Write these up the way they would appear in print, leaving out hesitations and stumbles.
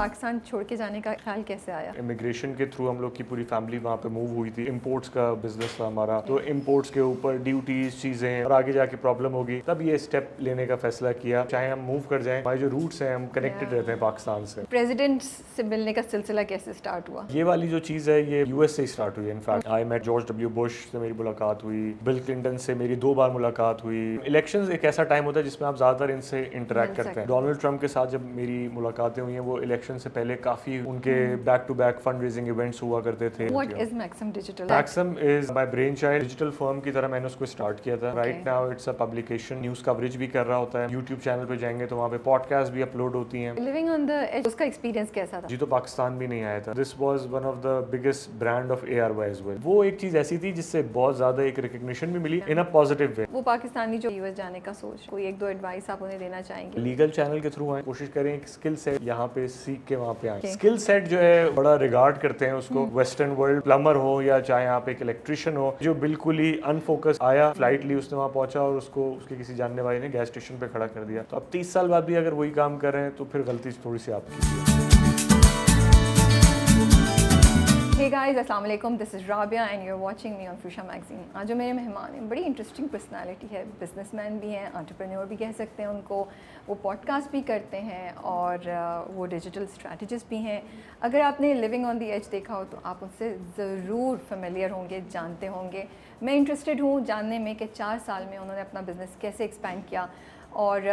पाकिस्तान छोड़ के जाने का ख्याल कैसे आया? इमिग्रेशन के थ्रू हम लोग की पूरी फैमिली वहाँ पे मूव हुई थी। इंपोर्ट्स का बिजनेस था हमारा, तो इंपोर्ट्स के ऊपर ड्यूटीज चीजें और आगे जाके प्रॉब्लम होगी, तब ये स्टेप लेने का फैसला किया। चाहे हम मूव कर जाएं, हमारे जो रूट्स हैं हम कनेक्टेड रहते हैं पाकिस्तान से। प्रेसिडेंट से मिलने का सिलसिला कैसे स्टार्ट हुआ? ये वाली जो चीज है ये यूएस से स्टार्ट हुई है। In fact I met George W Bush से मेरी मुलाकात हुई, बिल क्लिंटन से मेरी 2 बार मुलाकात हुई। इलेक्शंस एक ऐसा टाइम होता है जिसमें आप ज्यादातर इनसे इंटरेक्ट करते हैं। डोनाल्ड ट्रंप के साथ जब मेरी मुलाकातें हुई हैं, वो इलेक्शन से पहले काफी उनके back to back fund raising events हुआ करते थे। What is Maxim Digital? Maxim is my brainchild, digital form की तरह मैंने उसको स्टार्ट किया था। Right now it's a publication, news coverage भी कर रहा होता है। यूट्यूब चैनल पे जाएंगे तो वहाँ पे पॉडकास्ट भी अपलोड होती हैं। लिविंग ऑन द एज, उसका एक्सपीरियंस कैसा था? जी तो पाकिस्तान भी नहीं आया था। This was one of the biggest brand of ARY as well. वो एक चीज़ ऐसी थी जिससे बहुत ज़्यादा एक रिकग्निशन भी मिली इन अ पॉजिटिव वे। वो पाकिस्तानी जो यूएस जाने का सोच, कोई 1-2 एडवाइस आप उन्हें देना चाहेंगे? लीगल चैनल के थ्रू आए, कोशिश करें एक स्किल सेट यहाँ पे सीख के वहाँ पे आए। स्किल सेट जो है बड़ा रिगार्ड करते हैं उसको। वेस्टर्न वर्ल्ड प्लम्बर हो या चाहे आप एक इलेक्ट्रिशियन हो, जो बिल्कुल ही अनफोकस आया, फ्लाइट ली, उसने वहाँ पहुंचा और उसको उसके किसी जानने वाले ने गैस स्टेशन पे खड़ा कर दिया। तो अब 30 साल बाद भी अगर वही काम कर रहे हैं तो फिर गलती थोड़ी सी आपकी है। Hey guys, अस्सलाम वालेकुम, this is Rabia and you are watching me on fuchsia magazine. आज जो मेरे मेहमान हैं बड़ी इंटरेस्टिंग पर्सनालिटी है, बिजनेसमैन भी हैं, एंटरप्रेन्योर भी कह सकते हैं उनको। वो पॉडकास्ट भी करते हैं और वो डिजिटल स्ट्रैटेजिस्ट भी हैं। अगर आपने लिविंग ऑन द एज देखा हो तो आप उनसे ज़रूर फेमिलियर होंगे, जानते होंगे। मैं इंटरेस्टेड हूँ जानने में कि 4 साल में उन्होंने अपना बिज़नेस कैसे एक्सपैंड किया और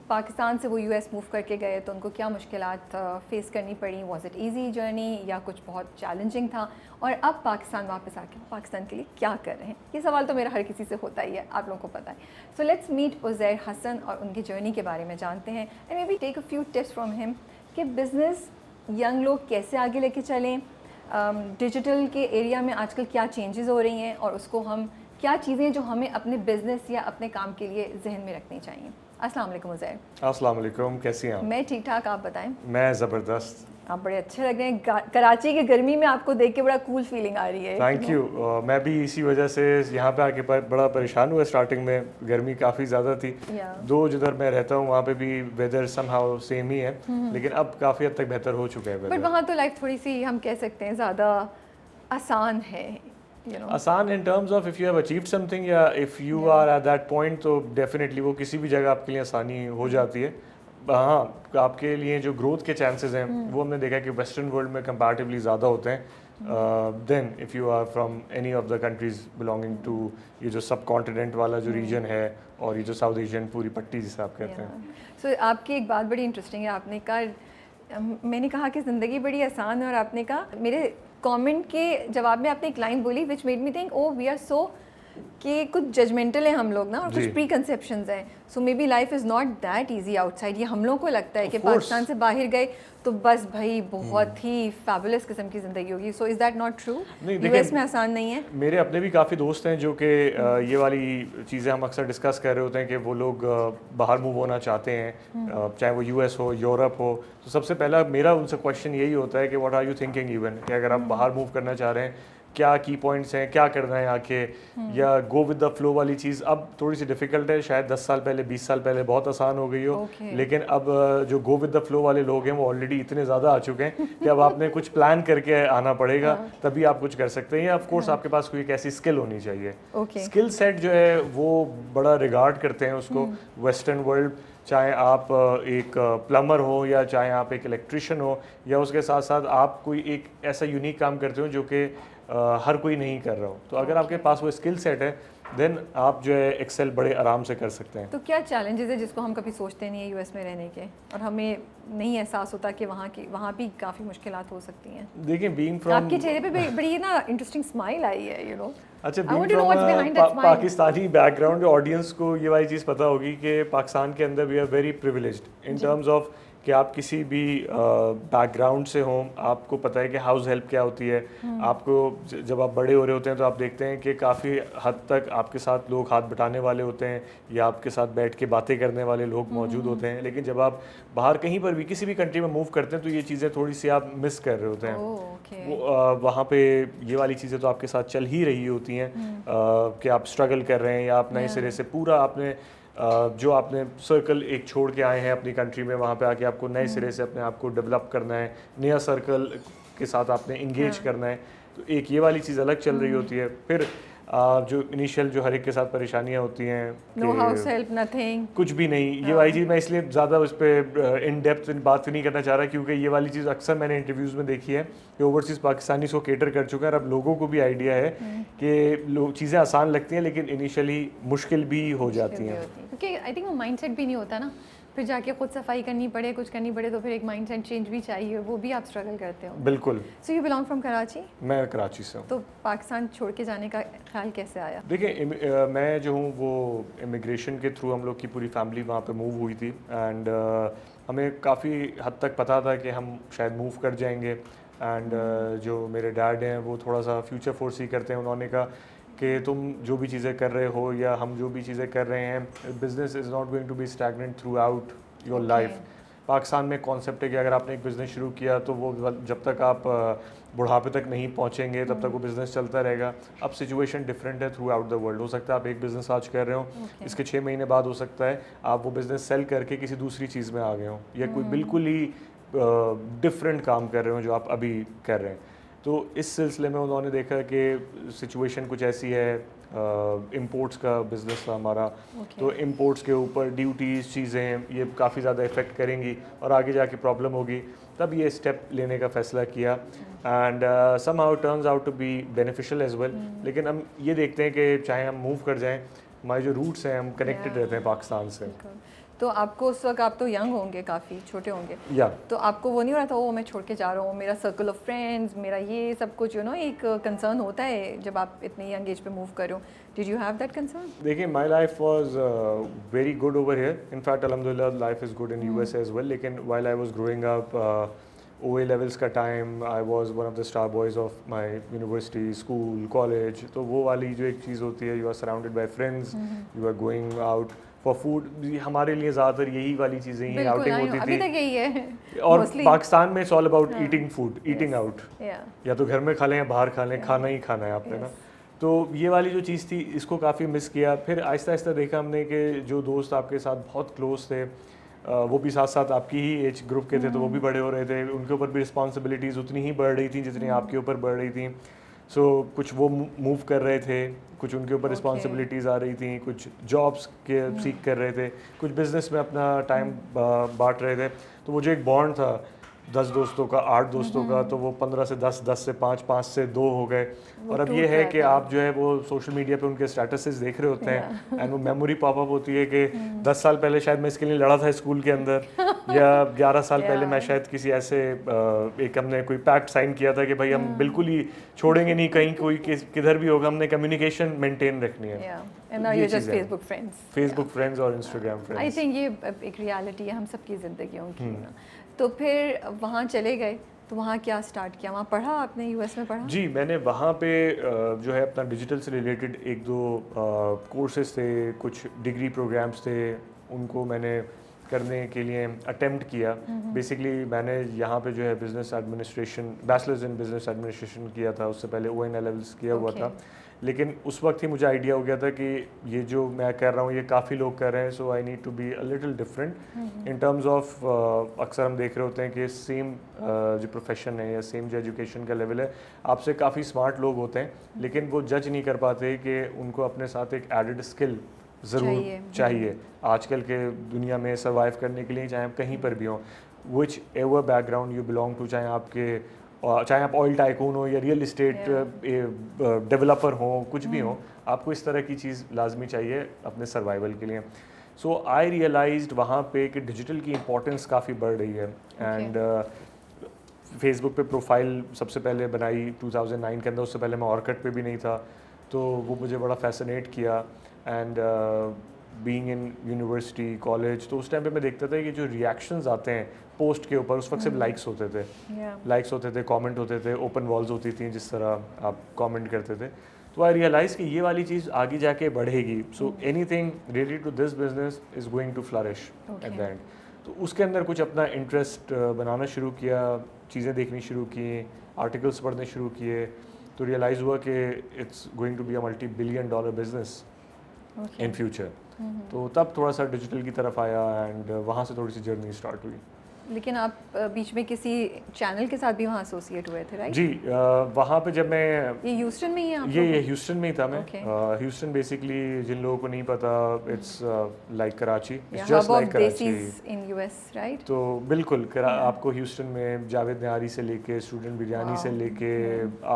पाकिस्तान से वो यूएस मूव करके गए तो उनको क्या मुश्किलात फेस करनी पड़ी। वॉज इट ईजी जर्नी या कुछ बहुत चैलेंजिंग था, और अब पाकिस्तान वापस आके पाकिस्तान के लिए क्या कर रहे हैं? ये सवाल तो मेरा हर किसी से होता ही है, आप लोगों को पता है। So let's meet Uzair Hasan और उनकी जर्नी के बारे में जानते हैं and may be take a few tips from him कि बिज़नेस यंग लोग कैसे आगे लेके चलें, डिजिटल के एरिया में आजकल क्या चेंजेस हो रही हैं और उसको हम क्या चीज़ें जो हमें अपने बिज़नेस या अपने काम के लिए जहन में रखनी चाहिए। अस्सलाम वालेकुम उज़ैर। अस्सलाम वालेकुम, कैसी हैं आप? मैं ठीक ठाक, आप बताएं। मैं ज़बरदस्त। आप बड़े अच्छे लग रहे हैं। कराची की गर्मी में आपको देख के बड़ा कूल फीलिंग आ रही है। Thank you. मैं भी इसी वजह से यहाँ पे आके बड़ा परेशान हुआ। स्टार्टिंग में गर्मी काफ़ी ज़्यादा थी। दो जिधर मैं रहता हूँ वहाँ पे भी वेदर समहाउ सेम ही है, लेकिन अब काफ़ी हद तक बेहतर हो चुका है वेदर। बट वहाँ तो लाइफ थोड़ी सी हम कह सकते हैं ज़्यादा आसान है। आसान in terms of if you have achieved something या if you are at that point, तो डेफिनेटली वो किसी भी जगह आपके लिए आसानी हो जाती है। हाँ, आपके लिए जो ग्रोथ के चांसेस हैं वो हमने देखा कि वेस्टर्न वर्ल्ड में कंपैरेटिवली ज़्यादा होते हैं then if you are from any of the countries belonging to ये जो सब कॉन्टिनेंट वाला जो रीजन है और ये जो साउथ एशियन पूरी पट्टी जिसे आप कहते हैं। सो आपकी एक बात बड़ी इंटरेस्टिंग है। आपने कहा, मैंने कहा कि ज़िंदगी बड़ी आसान है, और आपने कहा मेरे कमेंट के जवाब में आपने एक लाइन बोली which made me think oh we are so कि कुछ जजमेंटल हैं हम लोग ना, और कुछ प्री कंसेप्शंस हैं। So maybe life is not that easy outside. ये हम लोगों को लगता है कि पाकिस्तान से बाहर गए तो बस भाई बहुत ही फैबुलस किस्म की ज़िंदगी होगी। So is that not true? US में आसान नहीं है? मेरे अपने भी काफ़ी दोस्त हैं जो कि ये वाली चीज़ें हम अक्सर डिस्कस कर रहे होते हैं कि वो लोग बाहर मूव होना चाहते हैं, चाहे वो यूएस हो, यूरोप हो। तो सबसे पहला मेरा उनसे क्वेश्चन यही होता है कि what are you thinking even, कि अगर आप बाहर मूव करना चाह रहे हैं क्या की पॉइंट्स हैं, क्या करना है आके, या गो विद द फ्लो वाली चीज़ अब थोड़ी सी डिफ़िकल्ट है। शायद 10 साल पहले 20 साल पहले बहुत आसान हो गई हो, लेकिन अब जो गो विद द फ्लो वाले लोग हैं वो ऑलरेडी इतने ज़्यादा आ चुके हैं कि अब आपने कुछ प्लान करके आना पड़ेगा, तभी आप कुछ कर सकते हैं। या ऑफ कोर्स आपके पास कोई एक ऐसी स्किल होनी चाहिए। स्किल सेट जो है वो बड़ा रिगार्ड करते हैं उसको वेस्टर्न वर्ल्ड। चाहे आप एक प्लम्बर हो या चाहे आप एक इलेक्ट्रिशियन हो, या उसके साथ साथ आप कोई एक ऐसा यूनिक काम करते हो जो कि हर कोई नहीं कर रहा हो, तो अगर आपके पास वो स्किल सेट है देन आप जो है एक्सेल बड़े आराम से कर सकते हैं। तो क्या चैलेंजेस है जिसको हम कभी सोचते नहीं है यूएस में रहने के, और हमें नहीं एहसास होता कि वहाँ भी काफ़ी मुश्किलात हो सकती हैं? देखिए बीइंग फ्रॉम, आपके चेहरे पे बड़ी ना इंटरेस्टिंग स्माइल आई है, यू नो। अच्छा, being from Pakistani background, audience को ये वाली चीज़ पता होगी कि पाकिस्तान के अंदर we are very privileged in terms of कि आप किसी भी बैकग्राउंड से हों, आपको पता है कि हाउस हेल्प क्या होती है। आपको जब आप बड़े हो रहे होते हैं तो आप देखते हैं कि काफ़ी हद तक आपके साथ लोग हाथ बटाने वाले होते हैं या आपके साथ बैठ के बातें करने वाले लोग मौजूद होते हैं। लेकिन जब आप बाहर कहीं पर भी किसी भी कंट्री में मूव करते हैं तो ये चीज़ें थोड़ी सी आप मिस कर रहे होते हैं। वहाँ पे ये वाली चीज़ें तो आपके साथ चल ही रही होती हैं कि आप स्ट्रगल कर रहे हैं या आप नए सिरे से पूरा आपने जो आपने सर्कल एक छोड़ के आए हैं अपनी कंट्री में, वहाँ पे आके आपको नए सिरे से अपने आप को डेवलप करना है, नया सर्कल के साथ आपने इंगेज करना है, तो एक ये वाली चीज़ अलग चल रही होती है। फिर जो इनिशियल जो हर एक के साथ परेशानियाँ होती हैं, नो हाउस हेल्प नथिंग, कुछ भी नहीं, ये वाली चीज़ मैं इसलिए ज़्यादा उस पर इन डेप्थ बात नहीं करना चाह रहा, क्योंकि ये वाली चीज़ अक्सर मैंने इंटरव्यूज़ में देखी है कि ओवरसीज़ पाकिस्तानी को केटर कर चुका है, और अब लोगों को भी आइडिया है कि चीज़ें आसान लगती हैं लेकिन इनिशियली मुश्किल भी हो जाती हैं, क्योंकि आई थिंक वो माइंडसेट भी नहीं होता ना, फिर जाके खुद सफाई करनी पड़े, कुछ करनी पड़े, तो फिर एक माइंडसेट चेंज भी चाहिए, वो भी आप स्ट्रगल करते हो। बिल्कुल। So you belong from Karachi? मैं कराची से हूँ। तो पाकिस्तान छोड़ के जाने का ख्याल कैसे आया? देखिए, मैं जो हूँ वो इमिग्रेशन के थ्रू हम लोग की पूरी फैमिली वहाँ पे मूव हुई थी, एंड हमें काफ़ी हद तक पता था कि हम शायद मूव कर जाएंगे, एंड जो मेरे डैड हैं वो थोड़ा सा फ्यूचर फोर्स ही करते हैं, उन्होंने कहा कि तुम जो भी चीज़ें कर रहे हो या हम जो भी चीज़ें कर रहे हैं, business is not going to be stagnant throughout your life. Pakistan में कॉन्सेप्ट है कि अगर आपने एक बिज़नेस शुरू किया तो वो जब तक आप बुढ़ापे तक नहीं पहुंचेंगे तब तक वो बिज़नेस चलता रहेगा। अब सिचुएशन डिफरेंट है थ्रू आउट द वर्ल्ड। हो सकता है आप एक बिज़नेस आज कर रहे हो, इसके 6 महीने बाद हो सकता है आप वो बिज़नेस सेल करके किसी दूसरी चीज़ में आ गए हो, या कोई बिल्कुल ही डिफरेंट काम कर रहे हो जो आप अभी कर रहे हैं। तो इस सिलसिले में उन्होंने देखा कि सिचुएशन कुछ ऐसी है, इंपोर्ट्स का बिज़नेस था हमारा, तो इंपोर्ट्स के ऊपर ड्यूटीज़ चीज़ें ये काफ़ी ज़्यादा इफ़ेक्ट करेंगी और आगे जाके प्रॉब्लम होगी, तब ये स्टेप लेने का फ़ैसला किया, and somehow turns out to be beneficial as well. लेकिन हम ये देखते हैं कि चाहे हम मूव कर जाएँ, हमारे जो रूट्स हैं हम कनेक्टेड रहते हैं पाकिस्तान से। तो आपको उस वक्त, आप तो यंग होंगे, काफ़ी छोटे होंगे, या तो आपको वो नहीं हो रहा था, वो मैं छोड़ के जा रहा हूँ, मेरा सर्कल ऑफ फ्रेंड्स, मेरा ये सब कुछ, एक कंसर्न होता है जब आप इतने यंग एज पे मूव करो? Did you have that concern? देखिए, my life was very good over here, in fact अल्हम्दुलिल्लाह life is good in US as well. लेकिन while I was growing up, OA levels का time, I was one of the star boys of my university, school, college. तो वो वाली जो एक चीज़ होती है, you are surrounded by friends, you are going out for food, हमारे लिए ज़्यादातर यही वाली चीज़ें ही आउटिंग होती थी, अभी तक यही है। और पाकिस्तान में it's all about eating food, eating out, या तो घर में खा लें या बाहर खा लें, खाना ही खाना है आपने ना। तो ये वाली जो चीज़ थी, इसको काफ़ी मिस किया। फिर आहिस्ता आहिस्ता देखा हमने कि जो दोस्त आपके साथ बहुत क्लोज थे, वो भी साथ साथ आपकी ही एज ग्रुप के थे, तो वो भी बड़े हो रहे थे, उनके ऊपर भी रिस्पॉन्सिबिलिटीज़ उतनी ही बढ़ रही थी जितनी आपके ऊपर बढ़ रही थी। सो कुछ वो मूव कर रहे थे, कुछ उनके ऊपर रिस्पॉन्सिबिलिटीज़ आ रही थी, कुछ जॉब्स के सीख कर रहे थे, कुछ बिज़नेस में अपना टाइम बांट रहे थे। तो वो जो एक बॉन्ड था 10 दोस्तों का, 8 दोस्तों का, तो वो 15 से 10, 10 से 5, 5 से 2 हो गए। और अब ये है कि आप जो है वो सोशल मीडिया पे उनके स्टेटसेस देख रहे होते हैं, एंड वो मेमोरी पॉपअप होती है कि 10 साल पहले शायद मैं इसके लिए लड़ा था स्कूल के अंदर, या 11 साल पहले मैं शायद किसी ऐसे एक हमने कोई पैक्ट साइन किया था कि भाई हम बिल्कुल ही छोड़ेंगे नहीं, कहीं कोई किधर भी होगा, हमने कम्युनिकेशन मेंटेन रखनी है। फेसबुक फ्रेंड्स और इंस्टाग्राम फ्रेंड्स। आई थिंक ये एक रियलिटी है हम सबकी ज़िंदगियों की ना। तो फिर वहाँ चले गए, तो वहाँ क्या स्टार्ट किया? वहाँ पढ़ा आपने, यूएस में पढ़ा? जी, मैंने वहाँ पे जो है अपना डिजिटल से रिलेटेड 1-2 कोर्सेज थे, कुछ डिग्री प्रोग्राम्स थे, उनको मैंने करने के लिए अटेम्प्ट किया। बेसिकली मैंने यहाँ पे जो है business administration, bachelors in business administration किया था, उससे पहले ONL लेवल्स किया हुआ था। लेकिन उस वक्त ही मुझे आइडिया हो गया था कि ये जो मैं कर रहा हूँ ये काफ़ी लोग कर रहे हैं, so I need to be a little different in terms of, अक्सर हम देख रहे होते हैं कि सेम जो प्रोफेशन है या सेम जो एजुकेशन का लेवल है, आपसे काफ़ी स्मार्ट लोग होते हैं, लेकिन वो जज नहीं कर पाते कि उनको अपने साथ एक एडेड स्किल ज़रूर चाहिए आजकल के दुनिया में सर्वाइव करने के लिए, चाहे आप कहीं पर भी हों, whichever background you belong to, चाहे आप ऑयल टाइकून हो या रियल इस्टेट डेवलपर हो, कुछ भी हो, आपको इस तरह की चीज़ लाजमी चाहिए अपने सर्वाइवल के लिए। सो आई रियलाइज्ड वहाँ पे कि डिजिटल की इम्पोर्टेंस काफ़ी बढ़ रही है, एंड फेसबुक पे प्रोफाइल सबसे पहले बनाई 2009 के अंदर, उससे पहले मैं ऑर्किड पे भी नहीं था, तो वो मुझे बड़ा फैसिनेट किया। And being in university, college, तो उस टाइम पे मैं देखता था कि जो रिएक्शंस आते हैं पोस्ट के ऊपर, उस वक्त सिर्फ लाइक्स होते थे, लाइक्स होते थे, कमेंट होते थे, ओपन वॉल्स होती थी जिस तरह आप कमेंट करते थे। तो आई रियलाइज़ कि ये वाली चीज़ आगे जाके बढ़ेगी, so anything related to this business is going to flourish at the end. तो उसके अंदर कुछ अपना इंटरेस्ट बनाना शुरू किया, चीज़ें देखनी शुरू की, आर्टिकल्स पढ़ने शुरू किए, तो रियलाइज़ हुआ कि it's going to be a $multi-billion business in future. तो तब थोड़ा सा डिजिटल की तरफ आया एंड वहाँ से थोड़ी सी जर्नी स्टार्ट हुई। लेकिन आप बीच में किसी चैनल के साथ भी वहाँ एसोसिएट हुए थे, राइट? जी, वहाँ पे जब मैं ये ह्यूस्टन में ही है आप ये लोग? ह्यूस्टन में ही था मैं। Okay. ह्यूस्टन बेसिकली जिन लोगों को नहीं पता, it's like Karachi, Yeah, it's just hub like of Karachi. desis in US, right? तो बिल्कुल आपको ह्यूस्टन में जावेद निहारी से लेके स्टूडेंट बिरयानी से Wow. लेके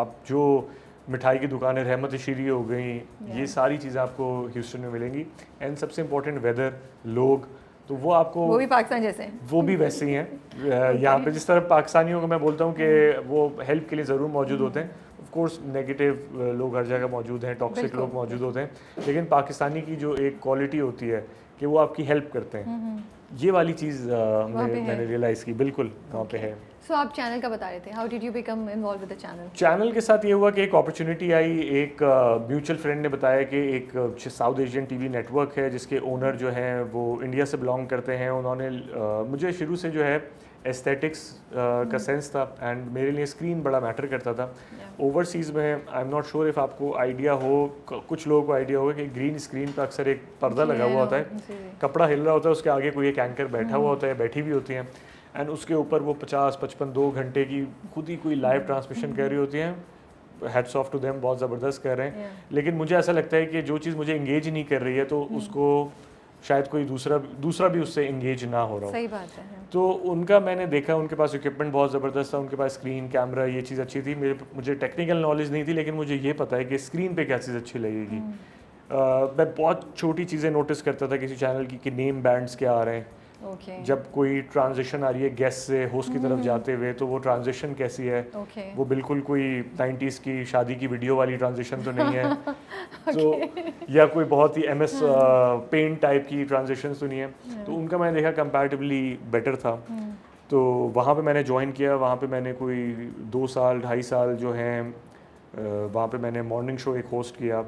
आप जो मिठाई की दुकानें, रहमत शीरी हो गई, ये सारी चीज़ें आपको ह्यूस्टन में मिलेंगी। एंड सबसे इम्पोर्टेंट वेदर, लोग, तो वो आपको वो भी पाकिस्तान जैसे हैं? वो भी वैसे ही हैं। यहाँ पे जिस तरह पाकिस्तानियों को मैं बोलता हूँ कि वो हेल्प के लिए ज़रूर मौजूद होते हैं। ऑफ कोर्स नेगेटिव लोग हर जगह मौजूद हैं, टॉक्सिक लोग मौजूद होते हैं, लेकिन पाकिस्तानी की जो एक क्वालिटी होती है कि वो आपकी हेल्प करते हैं, ये वाली चीज़ मैंने रियलाइज़ की, बिल्कुल वहाँ पे है। सो आप चैनल का बता रहे थे, how did you become involve with the channel? Channel के साथ ये हुआ कि एक अपॉर्चुनिटी आई, एक म्यूचुअल फ्रेंड ने बताया कि एक साउथ एशियन टीवी नेटवर्क है जिसके ओनर जो हैं वो इंडिया से बिलोंग करते हैं। उन्होंने मुझे शुरू से जो है एस्थेटिक्स का सेंस था एंड मेरे लिए स्क्रीन बड़ा मैटर करता था। ओवरसीज़ में I am not sure if आपको आइडिया हो, कुछ लोगों को आइडिया होगा कि ग्रीन स्क्रीन पर अक्सर एक पर्दा लगा हुआ होता है, कपड़ा हिल रहा होता है, उसके आगे कोई एक एंकर बैठा हुआ होता है, बैठी भी होती हैं, एंड उसके ऊपर वो 50-55 2 घंटे की खुद ही कोई लाइव ट्रांसमिशन कर रही होती हैं। हैट्स ऑफ टू देम, बहुत ज़बरदस्त कर रहे हैं। लेकिन मुझे ऐसा लगता है कि जो चीज़ मुझे इंगेज नहीं कर रही है तो उसको शायद कोई दूसरा भी उससे इंगेज ना हो रहा हो। सही बात है। तो उनका मैंने देखा, उनके पास इक्विपमेंट बहुत ज़बरदस्त था, उनके पास स्क्रीन, कैमरा, ये चीज़ अच्छी थी। मुझे टेक्निकल नॉलेज नहीं थी, लेकिन मुझे ये पता है कि स्क्रीन पे क्या चीज़ अच्छी लगेगी। मैं बहुत छोटी चीज़ें नोटिस करता था किसी चैनल की कि नेम बैंड्स क्या आ रहे हैं। जब कोई ट्रांजिशन आ रही है गेस्ट से होस्ट की तरफ जाते हुए, तो वो ट्रांजिशन कैसी है, वो बिल्कुल कोई 90s की शादी की वीडियो वाली ट्रांजिशन तो नहीं है। तो या कोई बहुत ही MS पेंट टाइप की ट्रांजिशन तो नहीं है। तो उनका मैंने देखा कंपैरेटिवली बेटर था। तो वहाँ पे मैंने ज्वाइन किया। वहाँ पे मैंने कोई 2 साल 2.5 साल जो हैं वहाँ पे मैंने मॉर्निंग शो एक होस्ट किया।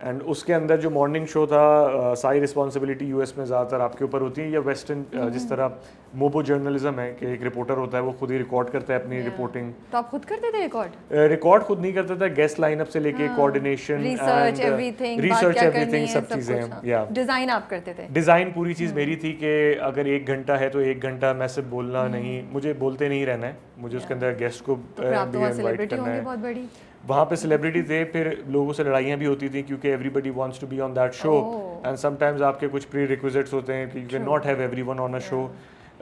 एंड उसके अंदर जो मॉर्निंग शो था, सारी रिस्पॉन्सिबिलिटी US में ज़्यादातर आपके ऊपर होती है, या वेस्टर्न जिस तरह मोबो जर्नलिज्म है कि एक रिपोर्टर होता है, वो खुद ही रिकॉर्ड करता है अपनी रिपोर्टिंग। तो आप खुद करते थे रिकॉर्ड? रिकॉर्ड खुद नहीं करता था, गेस्ट लाइनअप से लेके कोऑर्डिनेशन, रिसर्च एवरीथिंग, सब चीज़ें। या डिज़ाइन आप करते थे? डिज़ाइन पूरी चीज़ मेरी थी कि अगर 1 घंटा है तो 1 घंटा मैं सिर्फ बोलना नहीं, मुझे बोलते नहीं रहना है, मुझे उसके अंदर गेस्ट को भी इनवाइट करना है। बहुत बड़ी वहाँ पे सेलिब्रिटी थे, फिर लोगों से लड़ाइयाँ भी होती थी क्योंकि everybody wants to be on that show, and sometimes आपके कुछ प्री रिक्विजिट्स होते हैं कि you can not have everyone on a show.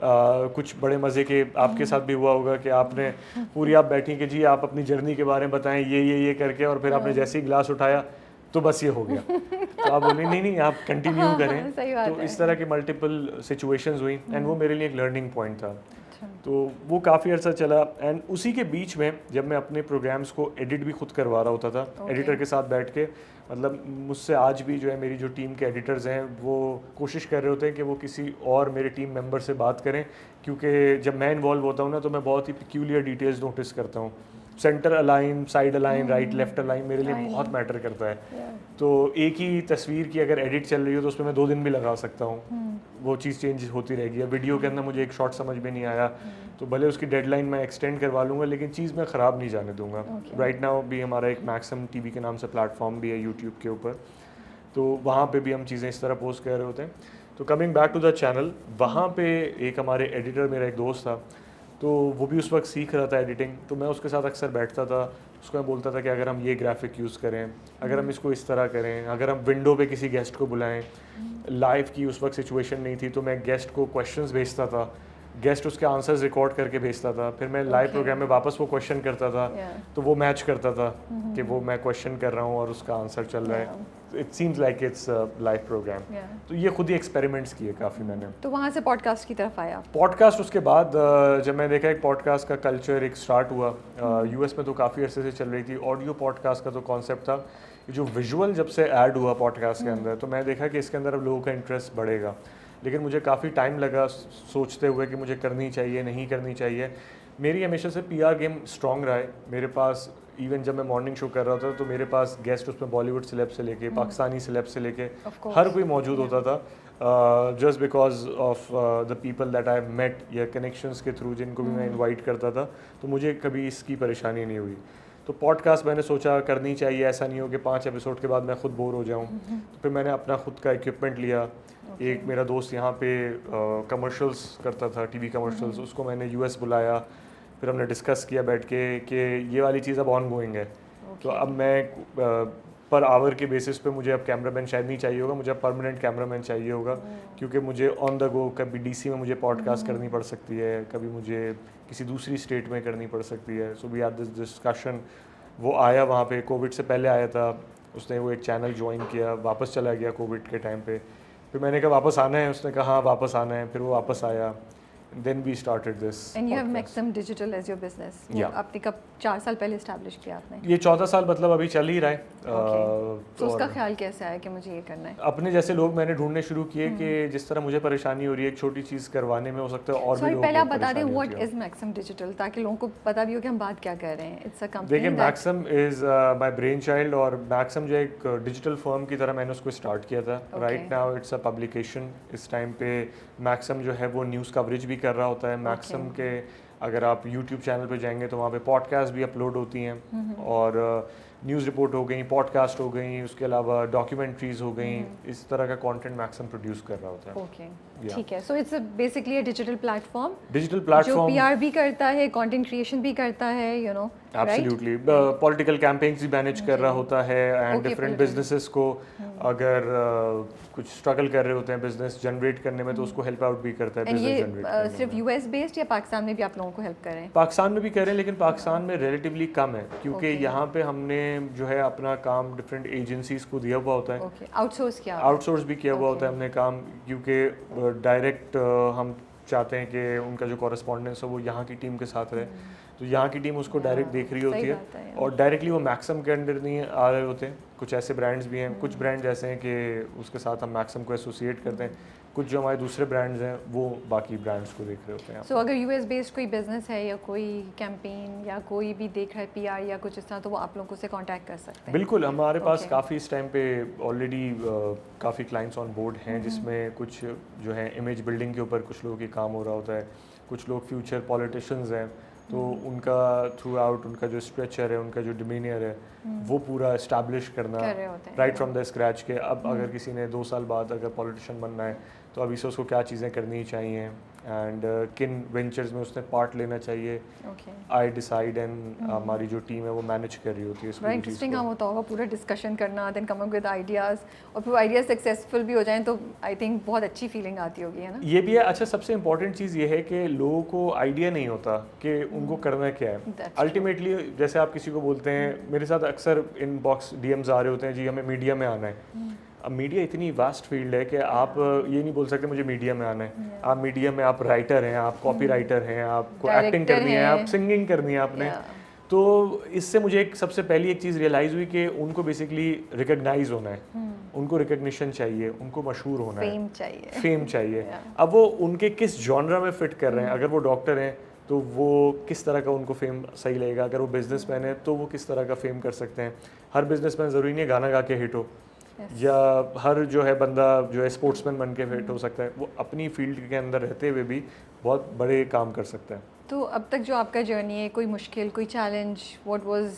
कुछ बड़े मज़े के आपके साथ भी हुआ होगा कि आपने पूरी आप बैठी कि जी आप अपनी जर्नी के बारे में बताएं ये करके, और फिर आपने जैसे ही गिलास उठाया तो बस ये हो गया। तो आप बोले नहीं आप कंटिन्यू करें। तो इस तरह की मल्टीपल सिचुएशंस हुई एंड वो मेरे लिए एक लर्निंग पॉइंट था। तो वो काफ़ी अर्सा चला एंड उसी के बीच में जब मैं अपने प्रोग्राम्स को एडिट भी खुद करवा रहा होता था, एडिटर के साथ बैठ के, मतलब मुझसे आज भी जो है मेरी जो टीम के एडिटर्स हैं वो कोशिश कर रहे होते हैं कि वो किसी और मेरे टीम मेंबर से बात करें, क्योंकि जब मैं इन्वॉल्व होता हूँ ना तो मैं बहुत ही पिक्यूलियर डिटेल्स नोटिस करता हूँ। Centre align, side align, right left align मेरे लिए बहुत मैटर करता है। तो एक ही तस्वीर की अगर एडिट चल रही हो तो उसमें मैं 2 दिन भी लगा सकता हूँ, वो चीज़ चेंज होती रहेगी। वीडियो के अंदर मुझे एक शॉट समझ में नहीं आया तो भले उसकी डेडलाइन मैं एक्सटेंड करवा लूँगा, लेकिन चीज़ मैं ख़राब नहीं जाने दूंगा। राइट नाउ भी हमारा एक मैक्सिम TV के नाम से प्लेटफॉर्म भी है यूट्यूब के ऊपर, तो वहाँ पे भी हम चीज़ें इस तरह पोस्ट कर रहे होते हैं। तो coming back to the channel, वहाँ पे एक हमारे एडिटर, मेरा एक दोस्त था, तो वो भी उस वक्त सीख रहा था एडिटिंग, तो मैं उसके साथ अक्सर बैठता था, उसको मैं बोलता था कि अगर हम ये ग्राफिक यूज़ करें, अगर हम इसको इस तरह करें, अगर हम विंडो पे किसी गेस्ट को बुलाएं, लाइव की उस वक्त सिचुएशन नहीं थी तो मैं गेस्ट को क्वेश्चंस भेजता था, गेस्ट उसके आंसर्स रिकॉर्ड करके भेजता था, फिर मैं लाइव प्रोग्राम में वापस वो क्वेश्चन करता था, तो वो मैच करता था कि वो मैं क्वेश्चन कर रहा हूँ और उसका आंसर चल रहा है। It seems like it's live programme. तो ये खुद ही एक्सपेरिमेंट्स किए काफ़ी मैंने। तो वहाँ से पॉडकास्ट की तरफ आया? पॉडकास्ट उसके बाद जब मैं देखा एक पॉडकास्ट का कल्चर एक स्टार्ट हुआ, US में तो काफ़ी अरसे से चल रही थी ऑडियो पॉडकास्ट का, तो कॉन्सेप्ट था जो विजुअल जब से ऐड हुआ पॉडकास्ट के अंदर, तो मैं देखा कि इसके अंदर अब लोगों का इंटरेस्ट बढ़ेगा। लेकिन मुझे काफ़ी टाइम लगा सोचते हुए कि मुझे करनी चाहिए नहीं करनी चाहिए। मेरी हमेशा से PR गेम स्ट्रॉन्ग रहा है मेरे पास। इवन जब मैं मॉर्निंग शो कर रहा था तो मेरे पास गेस्ट उसमें बॉलीवुड सेलेब से लेके पाकिस्तानी सेलेब से लेके हर कोई मौजूद होता था, just because of the people that I met या कनेक्शंस के थ्रू जिनको भी मैं इनवाइट करता था, तो मुझे कभी इसकी परेशानी नहीं हुई। तो पॉडकास्ट मैंने सोचा करनी चाहिए, ऐसा नहीं हो कि 5 एपिसोड के बाद मैं खुद बोर हो जाऊँ। तो फिर मैंने अपना खुद का इक्विपमेंट लिया। एक मेरा दोस्त यहाँ पे कमर्शियल्स करता था, टीवी कमर्शियल्स, उसको मैंने यूएस बुलाया। फिर हमने डिस्कस किया बैठ के कि ये वाली चीज़ अब ऑन गोइंग है। तो अब मैं पर आवर के बेसिस पे मुझे अब कैमरामैन शायद नहीं चाहिए होगा, मुझे अब परमानेंट कैमरामैन चाहिए होगा, क्योंकि मुझे ऑन द गो कभी डीसी में मुझे पॉडकास्ट करनी पड़ सकती है, कभी मुझे किसी दूसरी स्टेट में करनी पड़ सकती है। So we had this discussion. वो आया वहाँ पे, कोविड से पहले आया था, उसने वो एक चैनल ज्वाइन किया, वापस चला गया कोविड के टाइम पे। फिर मैंने कहा वापस आना है, उसने कहा हाँ वापस आना है, फिर वो वापस आया। Then we started this. And you have podcast. Maxim Digital as your business. Yeah. आपने कब 4 साल पहले establish किया आपने? ये 14 साल मतलब अभी चल ही रहा है। तो उसका ख्याल कैसे आया कि मुझे ये करना है? अपने जैसे लोग मैंने ढूंढने शुरू किए कि जिस तरह मुझे परेशानी हो रही है एक छोटी चीज़ करवाने में, हो सकता है और भी लोग पहले आप बता दें परेशानी व्हाट होती इज Maxim Digital ताकि लोगों को पता भी हो कि हम बात क्या कर रहे हैं। It's a company. देखिए Maxim is my brain child, और Maxim जो एक डिजिटल फर्म की तरह मैंने उसको स्टार्ट किया था। Right now it's a publication. इस टाइम पे Maxim जो है वो न्यूज़ कवरेज भी कर रहा होता है। Maxim के अगर आप YouTube चैनल पे जाएंगे तो वहाँ पे पॉडकास्ट भी अपलोड होती हैं, और न्यूज़ रिपोर्ट हो गई, पॉडकास्ट हो गई, उसके अलावा डॉक्यूमेंट्रीज हो गई, इस तरह का कंटेंट Maxim प्रोड्यूस कर रहा होता है। ओके, ठीक है। So it's basically a digital platform जो जो पीआर भी करता है, कंटेंट क्रिएशन भी करता है, you know. Absolutely political campaigns भी मैनेज कर रहा होता है, एंड डिफरेंट बिजनेसेस को अगर कुछ स्ट्रगल कर रहे होते हैं बिजनेस जनरेट करने में, तो उसको हेल्प आउट भी करता है बिजनेस जनरेट करने में। सिर्फ यूएस बेस्ड या पाकिस्तान में भी आप लोगों को हेल्प कर रहे हैं? पाकिस्तान में भी कर रहे हैं, लेकिन पाकिस्तान में रिलेटिवली कम है, क्योंकि यहाँ पे हमने जो है अपना काम डिफरेंट एजेंसीज को दिया हुआ होता है। आउटसोर्स किया? आउटसोर्स भी किया हुआ होता है हमने काम, क्योंकि डायरेक्ट हम चाहते हैं कि उनका जो कॉरेस्पॉन्डेंस हो वो यहाँ की टीम के साथ रहे, तो यहाँ की टीम उसको डायरेक्ट देख रही होती है, और डायरेक्टली वो Maxim के अंडर नहीं आ रहे होते हैं। कुछ ऐसे ब्रांड्स भी हैं, कुछ ब्रांड्स ऐसे हैं कि उसके साथ हम Maxim को एसोसिएट करते हैं, कुछ जो हमारे दूसरे ब्रांड्स हैं वो बाकी ब्रांड्स को देख रहे होते हैं। सो अगर यूएस बेस्ड कोई बिजनेस है या कोई कैंपेन या कोई भी देख रहा है पीआर या कुछ इस तरह, तो वो आप लोगों से कांटेक्ट कर सकते हैं? बिल्कुल, हमारे पास काफ़ी इस टाइम पे ऑलरेडी काफ़ी क्लाइंट्स ऑन बोर्ड हैं, जिसमें कुछ जो है इमेज बिल्डिंग के ऊपर कुछ लोगों की काम हो रहा होता है, कुछ लोग फ्यूचर पॉलिटिशियंस हैं, तो उनका थ्रू आउट उनका जो स्ट्रक्चर है, उनका जो डिमीनियर है, वो पूरा इस्टेब्लिश करना राइट फ्रॉम द स्क्रैच के। अब अगर किसी ने 2 साल बाद अगर पॉलिटिशियन बनना है, तो अभी से उसको क्या चीज़ें करनी चाहिए, एंड किन वेंचर्स में उसने पार्ट लेना चाहिए, आई डिसाइड, एंड हमारी जो टीम है वो मैनेज कर रही होती है इसको। इंटरेस्टिंग काम होता होगा पूरा डिस्कशन करना, then come up with ideas, और फिर आइडियाज सक्सेसफुल भी हो जाएं तो आई थिंक बहुत अच्छी फीलिंग आती होगी, है ना? ये भी है। अच्छा, सबसे इंपॉर्टेंट चीज़ ये है कि लोगों को आइडिया नहीं होता कि उनको करना क्या है। अल्टीमेटली जैसे आप किसी को बोलते हैं, मेरे साथ अक्सर इनबॉक्स डीएम्स आ रहे होते हैं, जी हमें मीडिया में आना है। अब मीडिया इतनी वास्ट फील्ड है कि आप ये नहीं बोल सकते मुझे मीडिया में आना है। आप मीडिया में आप राइटर हैं, आप कॉपी राइटर हैं, आपको एक्टिंग करनी है, आप सिंगिंग करनी है आपने। तो इससे मुझे एक सबसे पहली एक चीज़ रियलाइज़ हुई कि उनको बेसिकली रिकग्नाइज होना है, उनको रिकग्निशन चाहिए, उनको मशहूर होना है, फेम चाहिए। अब वो उनके किस जॉनरा में फिट कर रहे हैं। अगर वो डॉक्टर हैं तो वो किस तरह का उनको फेम सही लगेगा, अगर वो बिजनेसमैन है तो वो किस तरह का फेम कर सकते हैं। हर बिजनेसमैन ज़रूरी नहीं है गाना गा के हिट हो, या हर जो है बंदा जो है स्पोर्ट्समैन बन के फिट हो सकता है। वो अपनी फील्ड के अंदर रहते हुए भी बहुत बड़े काम कर सकता है। तो अब तक जो आपका जर्नी है, कोई मुश्किल, कोई challenge, what was,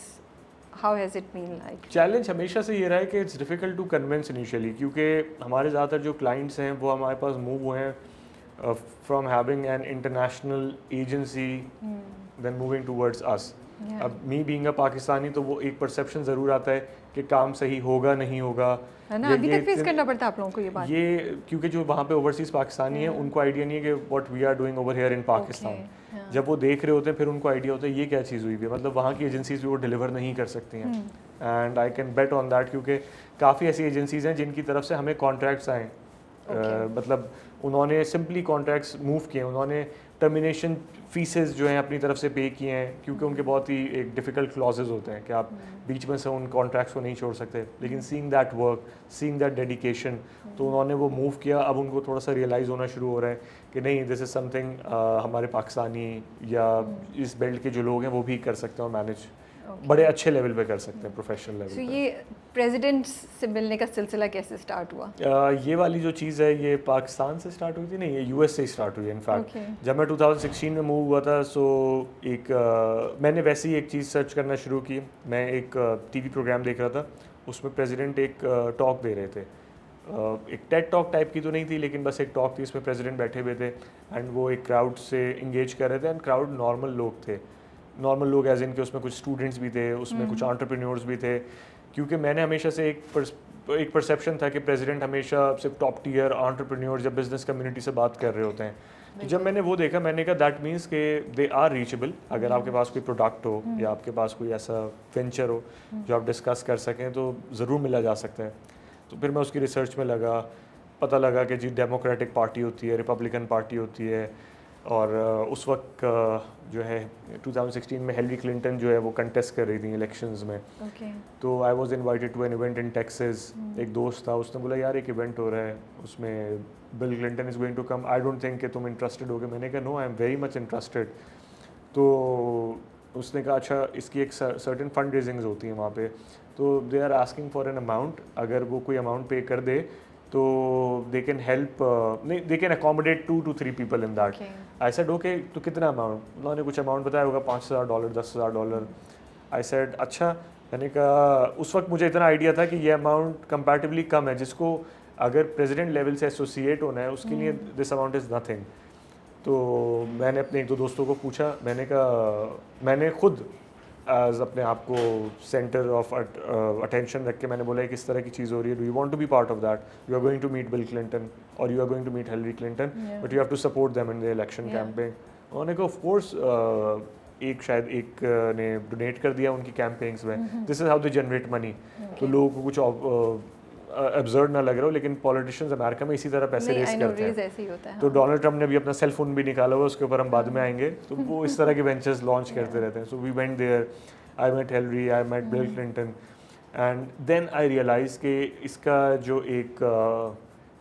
how has it been like? Challenge हमेशा से ये रहा है कि it's difficult to convince initially, क्योंकि हमारे ज़्यादातर जो क्लाइंट्स हैं वो हमारे पास मूव हुए हैं from having an international agency then moving towards us. अब मी बीइंग अ पाकिस्तानी, तो वो एक परसेप्शन ज़रूर आता है कि काम सही होगा नहीं होगा, है ना? अभी तक फेस करना पड़ता है आप लोगों को ये बात? ये क्योंकि जो वहाँ पे ओवरसीज़ पाकिस्तानी हैं उनको आइडिया नहीं है कि what we are doing over here in Pakistan. जब वो देख रहे होते हैं फिर उनको आइडिया होता है ये क्या चीज़ हुई है, मतलब वहाँ की एजेंसीज भी वो डिलीवर नहीं कर सकती हैं। And I can bet on that, क्योंकि काफ़ी ऐसी एजेंसीज हैं जिनकी तरफ से हमें कॉन्ट्रैक्ट्स आए, मतलब उन्होंने सिंपली कॉन्ट्रैक्ट्स मूव किए, उन्होंने टर्मिनेशन फीसेस जो हैं अपनी तरफ से पे किए हैं, क्योंकि उनके बहुत ही एक डिफ़िकल्ट क्लॉजेज होते हैं कि आप बीच में से उन कॉन्ट्रैक्ट्स को नहीं छोड़ सकते। लेकिन seeing that work, seeing that dedication, तो उन्होंने वो मूव किया। अब उनको थोड़ा सा रियलाइज़ होना शुरू हो रहा है कि नहीं, दिस इज़ समथिंग हमारे पाकिस्तानी या इस बेल्ट के जो लोग हैं वो भी कर सकते हैं और मैनेज बड़े अच्छे लेवल पे कर सकते हैं, प्रोफेशनल लेवल सो पे। ये प्रेसिडेंट से मिलने का सिलसिला कैसे स्टार्ट हुआ? ये वाली जो चीज़ है ये पाकिस्तान से स्टार्ट हुई थी, नहीं ये यूएस से ही स्टार्ट हुई है इनफैक्ट। Okay. जब मैं 2016 में मूव हुआ था, सो मैंने वैसे ही एक चीज़ सर्च करना शुरू की। मैं एक टीवी प्रोग्राम देख रहा था, उसमें प्रेसिडेंट एक टॉक दे रहे थे। एक टेड टॉक टाइप की तो नहीं थी, लेकिन बस एक टॉक थी, इसमें प्रेसिडेंट बैठे हुए थे एंड वो एक क्राउड से इंगेज कर रहे थे एंड क्राउड नॉर्मल लोग थे। नॉर्मल लोग एज इन के उसमें कुछ स्टूडेंट्स भी थे, उसमें कुछ एंटरप्रेन्योर्स भी थे, क्योंकि मैंने हमेशा से एक परसेप्शन था कि प्रेसिडेंट हमेशा सिर्फ टॉप टियर एंटरप्रेन्योर्स या बिजनेस कम्युनिटी से बात कर रहे होते हैं। तो जब मैंने वो देखा, मैंने कहा दैट मीन्स के दे आर रीचेबल। अगर आपके पास कोई प्रोडक्ट हो या आपके पास कोई ऐसा वेंचर हो जो आप डिस्कस कर सकें तो ज़रूर मिला जा सकता है। तो फिर मैं उसकी रिसर्च में लगा, पता लगा कि जी डेमोक्रेटिक पार्टी होती है, रिपब्लिकन पार्टी होती है, और उस वक्त जो है 2016 में हिलरी क्लिंटन जो है वो कंटेस्ट कर रही थी इलेक्शंस में। Okay. तो I was invited to an event in Texas. एक दोस्त था, उसने बोला यार एक इवेंट हो रहा है, उसमें Bill Clinton is going to come, I don't think कि तुम इंटरेस्टेड होगे। मैंने कहा no, I am very much interested. तो उसने कहा अच्छा, इसकी एक सर्टेन फंड रेजिंग्स होती हैं वहाँ पे, तो they are asking for an amount, अगर वो कोई अमाउंट पे कर दे तो दे कैन हेल्प, नहीं they can accommodate 2 to 3 people in that. I said okay, तो कितना अमाउंट? उन्होंने कुछ अमाउंट बताया होगा, $5,000 $10,000। आई सेड अच्छा। मैंने कहा उस वक्त मुझे इतना आइडिया था कि ये अमाउंट कंपैरेटिवली कम है, जिसको अगर प्रेसिडेंट लेवल से एसोसिएट होना है उसके लिए दिस अमाउंट इज़ नथिंग। तो मैंने अपने एक दो दोस्तों को पूछा, मैंने कहा मैंने खुद एज अपने आप को सेंटर ऑफ अटेंशन रख के मैंने बोला कि इस तरह की चीज़ हो रही है, do you want to be part of that? You are going to meet Bill Clinton और you are going to meet Hillary Clinton, but you have to support them in the election campaign. उन्होंने कहा of course, एक ने donate कर दिया उनकी campaigns में। This is how they generate money. तो लोगों को कुछ एब्सर्ड ना लग रहा हो, लेकिन पॉलिटिशियंस अमेरिका में इसी तरह पैसे रेस करते हैं। ऐसे ही होता है। तो डोनाल्ड ट्रम्प ने भी अपना सेल फोन भी निकाला हुआ, उसके ऊपर हम बाद में आएंगे। तो वो इस तरह के वेंचर्स लॉन्च करते रहते हैं। So we went there, I met Hillary, I met Bill Clinton, and then I realise कि इसका जो एक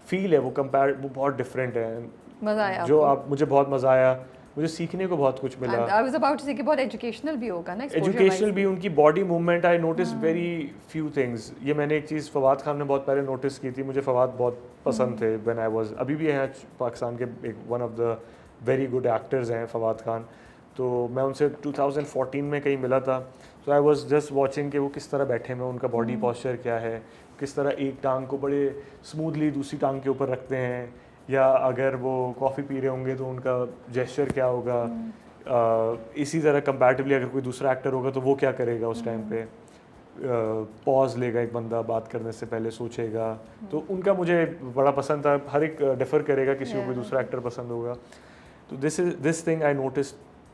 फील है वो बहुत डिफरेंट है। मज़ा आया जो आपको? आप मुझे बहुत मज़ा आया, मुझे सीखने को बहुत कुछ मिला। I was about to say कि बहुत एजुकेशनल भी होगा ना, exposure एजुकेशनल wise भी, उनकी body movement, I notice very few things. ये मैंने एक चीज़ फवाद खान ने बहुत पहले नोटिस की थी, मुझे फवाद बहुत पसंद थे व्हेन आई वाज, अभी भी हैं पाकिस्तान के एक one of the very good actors हैं फवाद खान। तो मैं उनसे 2014 में कहीं मिला था, तो आई वाज जस्ट वाचिंग कि वो किस तरह बैठे हैं, उनका बॉडी पॉस्चर क्या है, किस तरह एक टांग को बड़े स्मूथली दूसरी टांग के ऊपर रखते हैं, या अगर वो कॉफ़ी पी रहे होंगे तो उनका जेस्चर क्या होगा। इसी तरह कंपैरेटिवली अगर कोई दूसरा एक्टर होगा तो वो क्या करेगा उस टाइम पे, पॉज लेगा एक बंदा, बात करने से पहले सोचेगा। तो उनका मुझे बड़ा पसंद था। हर एक डिफ़र करेगा, किसी को कोई दूसरा एक्टर पसंद होगा। तो this thing I notice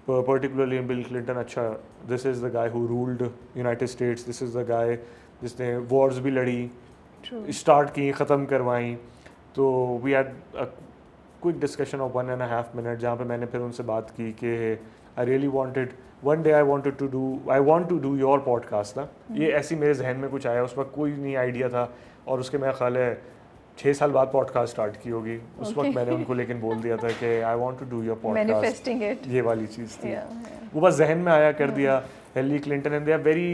particularly in Bill Clinton. अच्छा, this is the guy who ruled United States, this is the guy जिसने वॉर्स भी लड़ी, स्टार्ट की, ख़त्म करवाई। तो we had a quick discussion of 1.5 minute, जहाँ पे मैंने फिर उनसे बात की कि I really wanted one day, I want to do your podcast ना। ये ऐसी मेरे जहन में कुछ आया, उस वक्त कोई नहीं आइडिया था, और उसके मेरा ख्याल है 6 साल बाद पॉडकास्ट स्टार्ट की होगी। उस वक्त मैंने उनको लेकिन बोल दिया था कि I want to do your podcast, ये वाली चीज़ थी। वो बस जहन में आया, कर दिया। Hillary Clinton and they are very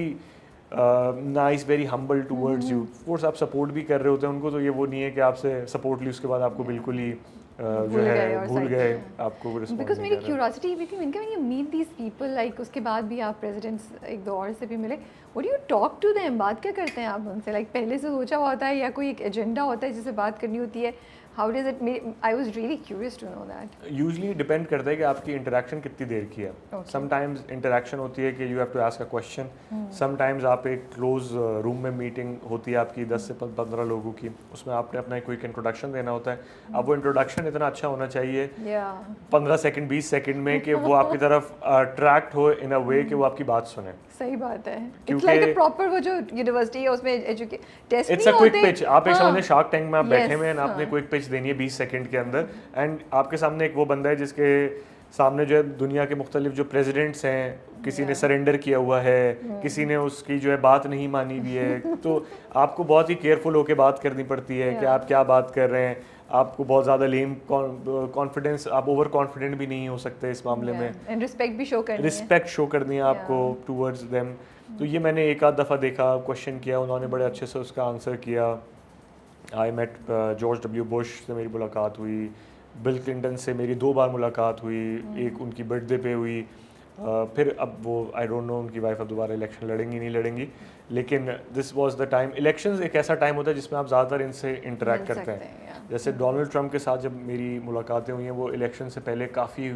nice, very humble towards you. Course आप सपोर्ट भी कर रहे होते हैं उनको, तो ये वो नहीं है कि आपसे सपोर्ट ली उसके बाद आपको बिल्कुल ही जो है भूल गए, आपको रिस्पॉन्स। बिकॉज मेरी क्यूरियोसिटी भी थी, मैंने कहा when you meet these people, like उसके बाद भी आप प्रेसिडेंट्स एक दो और से भी मिले, what do you talk to them? बात क्या करते हैं आप उनसे? लाइक पहले से सोचा हुआ होता है या कोई एक एजेंडा होता है जिससे बात करनी होती है? How does it, I was really curious to know that. Usually depend करता है कि आपकी इंटरेक्शन कितनी देर की है। समटाइम्स इंटरेक्शन होती है कि you have to ask a question, sometimes आप एक क्लोज रूम में मीटिंग होती है आपकी 10 से 15 लोगों की, उसमें आपने अपना कोई इंट्रोडक्शन देना होता है। अब वो इंट्रोडक्शन इतना अच्छा होना चाहिए 15 सेकंड 20 सेकंड में कि वो आपकी तरफ अट्रैक्ट हो इन अ वे कि वो आपकी बात सुने। सही बात है। इट्स लाइक अ प्रॉपर वो जो यूनिवर्सिटी है उसमें टेस्ट नहीं होते। It's a quick pitch. आप एक समझे शार्क टैंक में आप बैठे हुए हैं, आपने क्विक पिच देनी है 20 सेकंड के अंदर, एंड आपके सामने एक वो बंदा है जिसके सामने जो है दुनिया के मुख्तलिफ जो प्रेसिडेंट्स हैं, किसी ने सरेंडर किया हुआ है, किसी ने उसकी जो है बात नहीं मानी हुई है। तो आपको बहुत ही केयरफुल होकर बात करनी पड़ती है कि आप क्या बात कर रहे हैं। आपको बहुत ज़्यादा लेम कॉन्फिडेंस, आप ओवर कॉन्फिडेंट भी नहीं हो सकते इस मामले में, एंड रिस्पेक्ट भी शो करनी है। रिस्पेक्ट शो करनी है आपको टूवर्ड्स देम। तो ये मैंने एक आध दफ़ा देखा, क्वेश्चन किया, उन्होंने बड़े अच्छे से उसका आंसर किया। I met George W Bush से मेरी मुलाकात हुई, बिल क्लिंटन से मेरी 2 बार मुलाकात हुई, एक उनकी बर्थडे पे हुई, फिर अब वो आई डोंट नो उनकी वाइफ अब दोबारा इलेक्शन लड़ेंगी नहीं लड़ेंगी, लेकिन this was the time. Elections एक ऐसा टाइम होता है जिसमें आप ज़्यादातर इनसे इंटरेक्ट करते हैं। जैसे डोनाल्ड ट्रंप के साथ जब मेरी मुलाकातें हुई हैं, वो इलेक्शन से पहले काफ़ी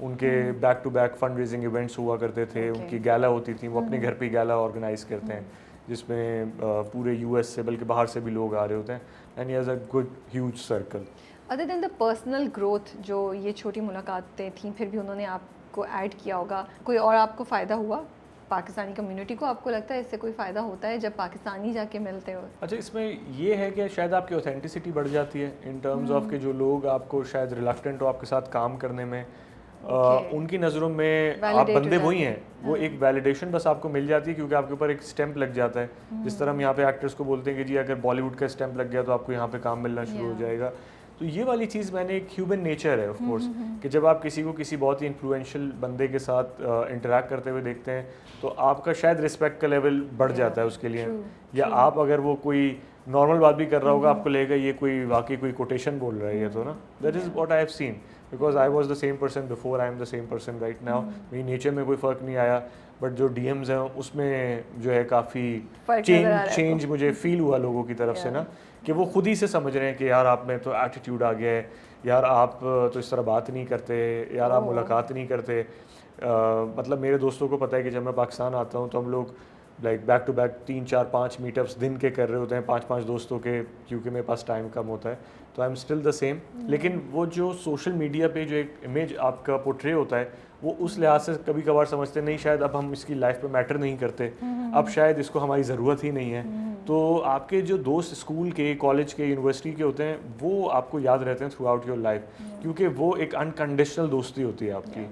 उनके back to back fund raising events हुआ करते थे, उनकी गैला होती थी, वो अपने घर पे गैला ऑर्गेनाइज करते हैं जिसमें पूरे यूएस से बल्कि बाहर से भी लोग आ रहे होते हैं, and he has a good huge circle. Other than the personal growth, जो ये छोटी मुलाकातें थी, फिर भी उन्होंने आपको ऐड किया होगा, कोई और आपको फ़ायदा हुआ पाकिस्तानी कम्युनिटी को? आपको लगता है इससे कोई फ़ायदा होता है जब पाकिस्तानी जाके मिलते हो? अच्छा, इसमें ये है कि शायद आपकी ऑथेंटिसिटी बढ़ जाती है इन टर्म्स ऑफ कि जो लोग आपको शायद रिलक्टेंट हो आपके साथ काम करने में, उनकी नज़रों में आप बंदे वही हैं, वो एक वैलिडेशन बस आपको मिल जाती है क्योंकि आपके ऊपर एक स्टैंप लग जाता है। जिस तरह हम यहाँ पे एक्टर्स को बोलते हैं कि जी अगर बॉलीवुड का स्टैंप लग गया तो आपको यहाँ पे काम मिलना शुरू हो जाएगा। तो ये वाली चीज़ मैंने, एक ह्यूमन नेचर है ऑफ कोर्स कि जब आप किसी को किसी बहुत ही इन्फ्लुएंशियल बंदे के साथ इंटरेक्ट करते हुए देखते हैं तो आपका शायद रिस्पेक्ट का लेवल बढ़ जाता है उसके लिए, या आप अगर वो कोई नॉर्मल बात भी कर रहा होगा आपको लगेगा ये कोई वाकई कोई कोटेशन बोल रहा है ये तो ना। That is what I have seen because I was the same person before, I am the same person right now. मेरी नेचर में कोई फ़र्क नहीं आया, बट जो डीएम्स हैं उसमें जो है काफ़ी चेंज मुझे फील हुआ लोगों की तरफ से ना, कि वो खुद ही से समझ रहे हैं कि यार आप में तो एटीट्यूड आ गया है, यार आप तो इस तरह बात नहीं करते, यार आप मुलाकात नहीं करते। मतलब मेरे दोस्तों को पता है कि जब मैं पाकिस्तान आता हूँ तो हम लोग like back to back 3 4 5 meetups दिन के कर रहे होते हैं, 5 दोस्तों के, क्योंकि मेरे पास टाइम कम होता है। तो I am still the same, लेकिन वो जो सोशल मीडिया पे जो एक इमेज आपका पोर्ट्रे होता है वो उस लिहाज से कभी कभार समझते नहीं शायद अब हम इसकी लाइफ पे मैटर नहीं करते, अब शायद इसको हमारी ज़रूरत ही नहीं है। तो आपके जो दोस्त स्कूल के, कॉलेज के, यूनिवर्सिटी के होते हैं वो आपको याद रहते हैं थ्रू आउट योर लाइफ, क्योंकि वो एक अनकंडीशनल दोस्ती होती है आपकी,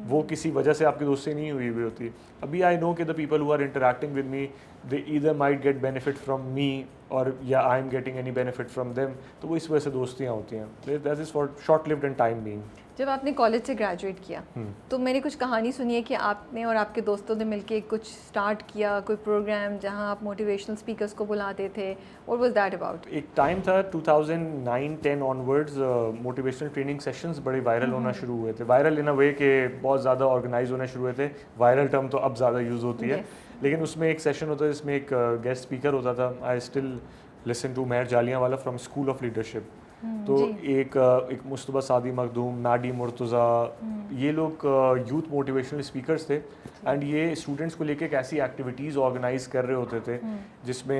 वो किसी वजह से आपकी दोस्ती नहीं हुई हुई होती। अभी आई नो कि the people who are interacting with me they either might get benefit from me और या I am getting any benefit from them, तो वो इस वजह से दोस्तियाँ होती हैं। That is for short lived and time being. जब आपने कॉलेज से ग्रेजुएट किया तो मैंने कुछ कहानी सुनी है कि आपने और आपके दोस्तों ने मिलके कुछ स्टार्ट किया, कोई प्रोग्राम जहां आप मोटिवेशनल स्पीकर्स को बुलाते थे। What was that about? एक टाइम था 2009-10 ऑनवर्ड्स, मोटिवेशनल ट्रेनिंग सेशंस बड़े वायरल होना शुरू हुए थे। वायरल इन अ वे कि बहुत ज़्यादा ऑर्गेनाइज होने शुरू हुए थे। वायरल टर्म तो अब ज़्यादा यूज़ होती है, लेकिन उसमें एक सेशन होता है जिसमें एक गेस्ट स्पीकर होता था। I still listen to Meher Jalianwala from school of leadership. तो एक मुस्तफा सादी मखदूम, नाडी मुर्तज़ा, ये लोग यूथ मोटिवेशनल स्पीकर्स थे एंड ये स्टूडेंट्स को लेके एक ऐसी एक्टिविटीज़ ऑर्गेनाइज कर रहे होते थे जिसमें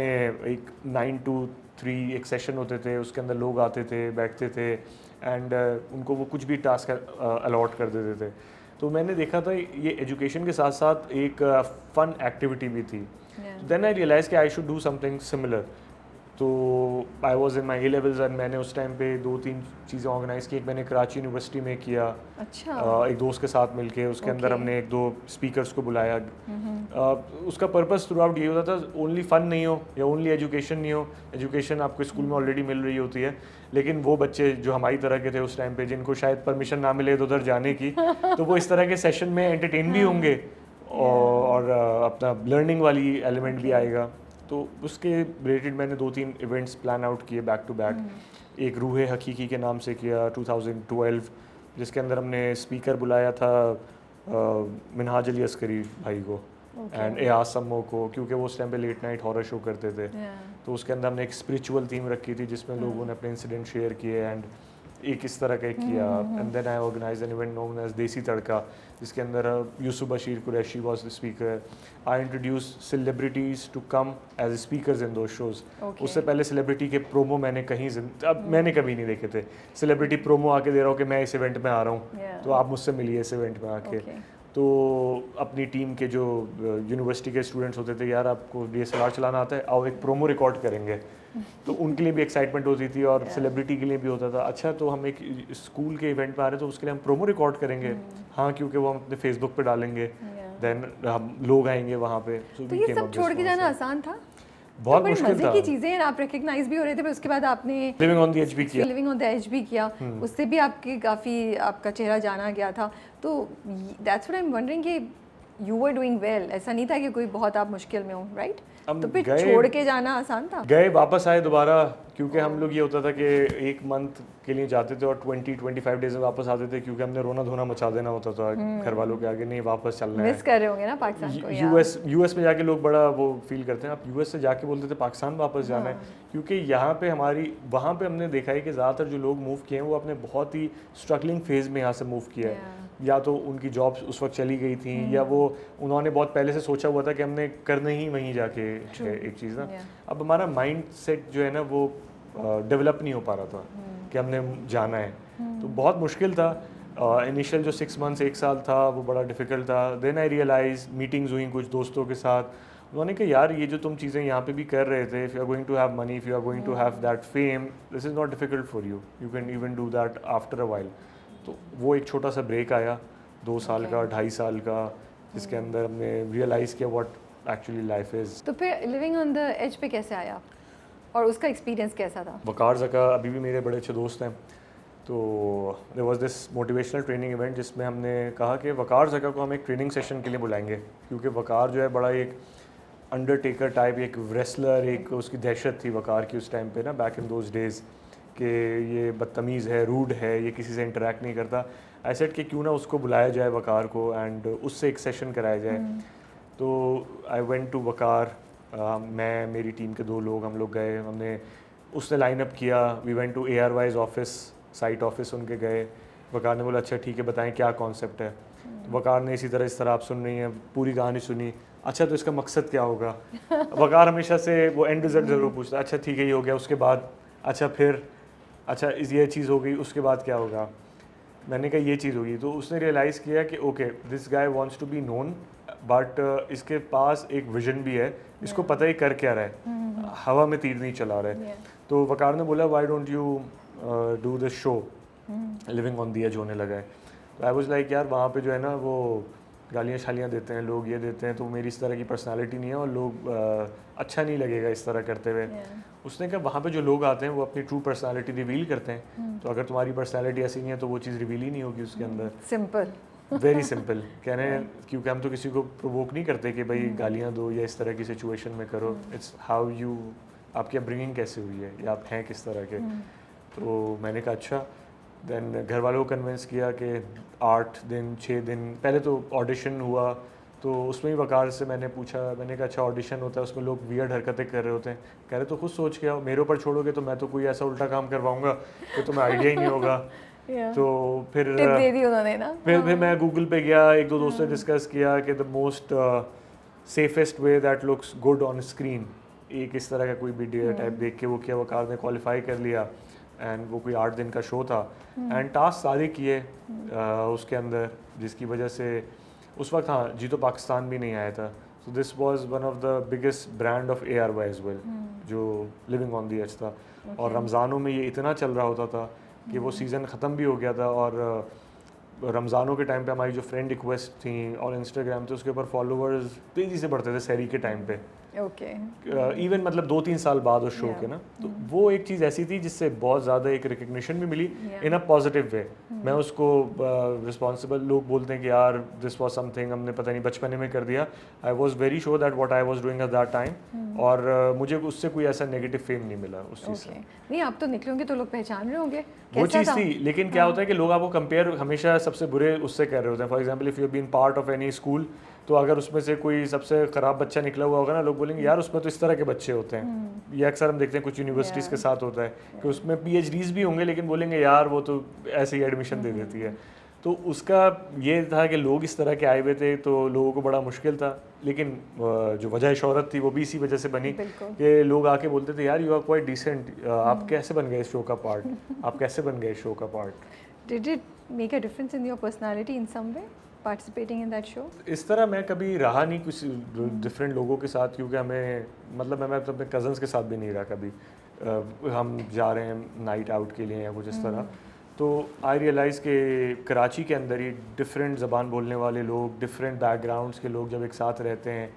एक 9 to 3 एक सेशन होते थे, उसके अंदर लोग आते थे, बैठते थे एंड उनको वो कुछ भी टास्क अलॉट कर देते थे। तो मैंने देखा था ये एजुकेशन के साथ साथ एक फ़न एक्टिविटी भी थी। देन आई रियलाइज़ कि I should do something similar. तो I was in my A levels एंड मैंने उस टाइम पे 2-3 चीज़ें ऑर्गेनाइज़ की। एक मैंने कराची यूनिवर्सिटी में किया, अच्छा। एक दोस्त के साथ मिलके, उसके अंदर हमने 1-2 स्पीकर्स को बुलाया। उसका पर्पस थ्रू आउट ये होता था ओनली फ़न नहीं हो या ओनली एजुकेशन नहीं हो। एजुकेशन आपको स्कूल में ऑलरेडी मिल रही होती है, लेकिन वो बच्चे जो हमारी तरह के थे उस टाइम पे, जिनको शायद परमिशन ना मिले उधर जाने की, तो वो इस तरह के सेशन में एंटरटेन भी होंगे और अपना लर्निंग वाली एलिमेंट भी आएगा। तो उसके रिलेटेड मैंने 2-3 इवेंट्स प्लान आउट किए बैक टू बैक। एक रूहे हकीकी के नाम से किया 2012, जिसके अंदर हमने स्पीकर बुलाया था मिनहाज अली अस्करी भाई को एंड एयाज सम्मो को, क्योंकि वो उस टाइम पे लेट नाइट हॉरर शो करते थे। तो उसके अंदर हमने एक स्पिरिचुअल थीम रखी थी जिसमें लोगों ने अपने इंसिडेंट शेयर किए एंड एक इस तरह का किया। And then I organise an event known as Desi Tadka, जिसके अंदर Yusuf Bashir Qureshi was the speaker. I introduce celebrities to come as speakers in those shows. उससे पहले सेलिब्रिटी के प्रोमो मैंने मैंने कभी नहीं देखे थे। सेलिब्रिटी प्रोमो आके दे रहा हूँ कि मैं इस इवेंट में आ रहा हूँ, तो आप मुझसे मिलिए इस इवेंट में आके। तो अपनी टीम के जो यूनिवर्सिटी के स्टूडेंट्स होते थे, यार आपको DSLR चलाना आता है, आओ एक प्रोमो रिकॉर्ड करेंगे। तो उनके लिए भी एक्साइटमेंट होती थी और सेलिब्रिटी के लिए भी होता था, अच्छा तो हम एक स्कूल के इवेंट में आ रहे हैं तो उसके लिए हम प्रोमो रिकॉर्ड करेंगे। हाँ, क्योंकि वो हम अपने फेसबुक पे डालेंगे, देन हम लोग आएंगे वहाँ पे। तो ये सब छोड़ के जाना आसान था? बहुत बड़ी मुश्किल मजे था। की चीज़ें हैं, आप रिकग्नाइज भी हो रहे थे, पर उसके बाद आपने लिविंग ऑन द एज भी किया। लिविंग ऑन द एज भी किया, उससे भी आपकी काफ़ी आपका चेहरा जाना गया था। तो that's what I am wondering कि यू वर डूइंग वेल, ऐसा नहीं था कि कोई बहुत आप मुश्किल में हो, राइट? हम तो फिर गए- छोड़ के जाना आसान था? गए, वापस आए दोबारा, क्योंकि हम लोग ये होता था कि एक मंथ के लिए जाते थे और 20-25 डेज में वापस आते थे, क्योंकि हमने रोना धोना मचा देना होता था घर वालों के आगे, नहीं वापस चलना है। मिस कर रहे होंगे ना पाकिस्तान को? यूएस में जाके लोग बड़ा वो फील करते हैं, आप यूएस से जाके बोलते थे पाकिस्तान वापस जाना है, क्योंकि यहाँ पे वहाँ पे हमने देखा है कि ज़्यादातर जो लोग मूव किए हैं वो अपने बहुत ही स्ट्रगलिंग फेज़ में यहाँ से मूव किया है। या तो उनकी जॉब्स उस वक्त चली गई थी, या वो उन्होंने बहुत पहले से सोचा हुआ था कि हमने करना ही वहीं जाके है एक चीज़ ना। अब हमारा माइंड सेट जो है ना वो डेवलप नहीं हो पा रहा था कि हमने जाना है, तो बहुत मुश्किल था। इनिशियल जो 6 मंथ्स 1 साल था वो बड़ा डिफ़िकल्ट था। देन आई रियलाइज, मीटिंग्स हुई कुछ दोस्तों के साथ, उन्होंने कहा यार ये जो तुम चीज़ें यहाँ पे भी कर रहे थे, if you are going to have money, if you are going to have that fame, this is not difficult for you, you can even do that after a while. तो वो एक छोटा सा ब्रेक आया 2 साल का, 2.5 साल का, जिसके अंदर हमने रियलाइज़ किया व्हाट एक्चुअली लाइफ इज़। तो फिर लिविंग ऑन द एज पे कैसे आया और उसका एक्सपीरियंस कैसा था? वकार ज़का अभी भी मेरे बड़े अच्छे दोस्त हैं, तो there was this motivational training event जिसमें हमने कहा कि वकार ज़का को हम एक ट्रेनिंग सेशन के लिए बुलाएंगे, क्योंकि वकार जो है बड़ा एक अंडरटेकर टाइप, एक रेसलर, एक उसकी दहशत थी वकार की उस टाइम पे ना, बैक इन दोज डेज़, कि ये बदतमीज़ है, रूड है, ये किसी से इंटरेक्ट नहीं करता। आई सेड कि क्यों ना उसको बुलाया जाए वकार को, एंड उससे एक सेशन कराया जाए। तो आई वेंट टू वकार, मैं, मेरी टीम के 2 लोग, हम लोग गए, हमने उसने लाइनअप किया, we went to ARY's office, site office उनके गए। वकार ने बोला अच्छा ठीक है बताएं क्या कॉन्सेप्ट है। तो वकार ने इस तरह आप सुन रही हैं, पूरी कहानी सुनी, अच्छा तो इसका मकसद क्या होगा। वकार हमेशा से वो एंड रिजल्ट ज़रूर पूछता, अच्छा ठीक है ये हो गया, उसके बाद अच्छा फिर, अच्छा ये चीज़ हो गई, उसके बाद क्या होगा। मैंने कहा ये चीज़ होगी, तो उसने रियलाइज़ किया कि okay this guy wants to be known, but इसके पास एक विजन भी है, इसको पता ही कर क्या रहा है, हवा में तीर नहीं चला रहा है। तो वकार ने बोला why don't you do this show, living on the edge होने लगा है। तो आई वाज लाइक यार वहाँ पे जो है ना वो गालियाँ शालियाँ देते हैं लोग, ये देते हैं, तो मेरी इस तरह की पर्सनालिटी नहीं है और लोग अच्छा नहीं लगेगा इस तरह करते हुए। उसने कहा वहाँ पे जो लोग आते हैं वो अपनी ट्रू पर्सनालिटी रिवील करते हैं, तो अगर तुम्हारी पर्सनालिटी ऐसी नहीं है तो वो चीज़ रिवील ही नहीं होगी उसके अंदर। सिंपल, वेरी सिंपल कह रहे हैं, क्योंकि हम तो किसी को प्रोवोक नहीं करते कि भाई गालियाँ दो या इस तरह की सिचुएशन में करो, इट्स हाउ यू, आपकी अपब्रिंगिंग कैसे हुई है या आप हैं किस तरह के। तो मैंने कहा अच्छा, देन घर वालों को कन्विंस किया कि 8 दिन 6 दिन पहले तो ऑडिशन हुआ, तो उसमें ही वकार से मैंने पूछा, मैंने कहा अच्छा ऑडिशन होता है उसमें लोग वियर्ड हरकतें कर रहे होते हैं, कह रहे तो खुद सोच के आओ, मेरे ऊपर छोड़ोगे तो मैं तो कोई ऐसा उल्टा काम करवाऊंगा तो तुम्हें आइडिया ही नहीं होगा। तो फिर टिप दे दी उन्होंने ना। फिर मैं गूगल पे गया, 1-2 दोस्तों से डिस्कस किया कि the most safest way that looks good on screen, एक इस तरह का कोई वीडियो टाइप देख के वो किया, वकार ने क्वालिफाई कर लिया, एंड वो कोई 8 दिन का शो था, एंड टास्क सारे किए उसके अंदर, जिसकी वजह से उस वक्त हाँ जी तो पाकिस्तान भी नहीं आया था। So this was one of the biggest brand of ARY as well, जो लिविंग ऑन द एज था। और रमज़ानों में ये इतना चल रहा होता था कि वो सीज़न ख़त्म भी हो गया था, और रमज़ानों के टाइम पे हमारी जो फ्रेंड रिक्वेस्ट थी और इंस्टाग्राम थे उसके ऊपर फॉलोअर्स तेज़ी से बढ़ते थे सहरी के टाइम पे। ओके, इवन मतलब 2-3 साल बाद उस शो के ना, तो वो एक चीज़ ऐसी थी जिससे बहुत ज़्यादा एक रिकग्निशन भी मिली इन अ पॉजिटिव वे। मैं उसको रिस्पॉन्सिबल, लोग बोलते हैं कि यार दिस वाज समथिंग हमने पता नहीं बचपने में कर दिया, I was very sure that what I was doing at that time, और मुझे उससे कोई ऐसा नेगेटिव फेम नहीं मिला उस चीज़ से। नहीं आप तो निकले होंगे तो लोग पहचान रहे होंगे वो चीज़ थी, लेकिन क्या होता है कि लोग आपको कंपेयर हमेशा सबसे बुरे उससे कर रहे होते हैं। For example if you been part of any school, तो अगर उसमें से कोई सबसे ख़राब बच्चा निकला हुआ होगा ना, लोग बोलेंगे यार उसमें तो इस तरह के बच्चे होते हैं। ये अक्सर हम देखते हैं कुछ यूनिवर्सिटीज़ के साथ होता है कि उसमें PhDs भी होंगे लेकिन बोलेंगे यार वो तो ऐसे ही एडमिशन दे देती है। तो उसका ये था कि लोग इस तरह के आए हुए थे तो लोगों को बड़ा मुश्किल था, लेकिन जो वजह शोहरत थी वो भी इसी वजह से बनी कि लोग आके बोलते थे यार यू आर क्वाइट डिसेंट, आप कैसे बन गए इस शो का पार्ट, आप कैसे बन गए इस शो का part. Did it make a difference in your personality in some way participating in that show? इस तरह मैं कभी रहा नहीं कुछ डिफरेंट लोगों के साथ, क्योंकि हमें मतलब मैं तो अपने कज़न्स के साथ भी नहीं रहा कभी। हम जा रहे हैं नाइट आउट के लिए या कुछ इस तरह, तो आई रियलाइज़ कि कराची के अंदर ही डिफरेंट ज़बान बोलने वाले लोग, डिफरेंट बैकग्राउंड्स के लोग जब एक साथ रहते हैं,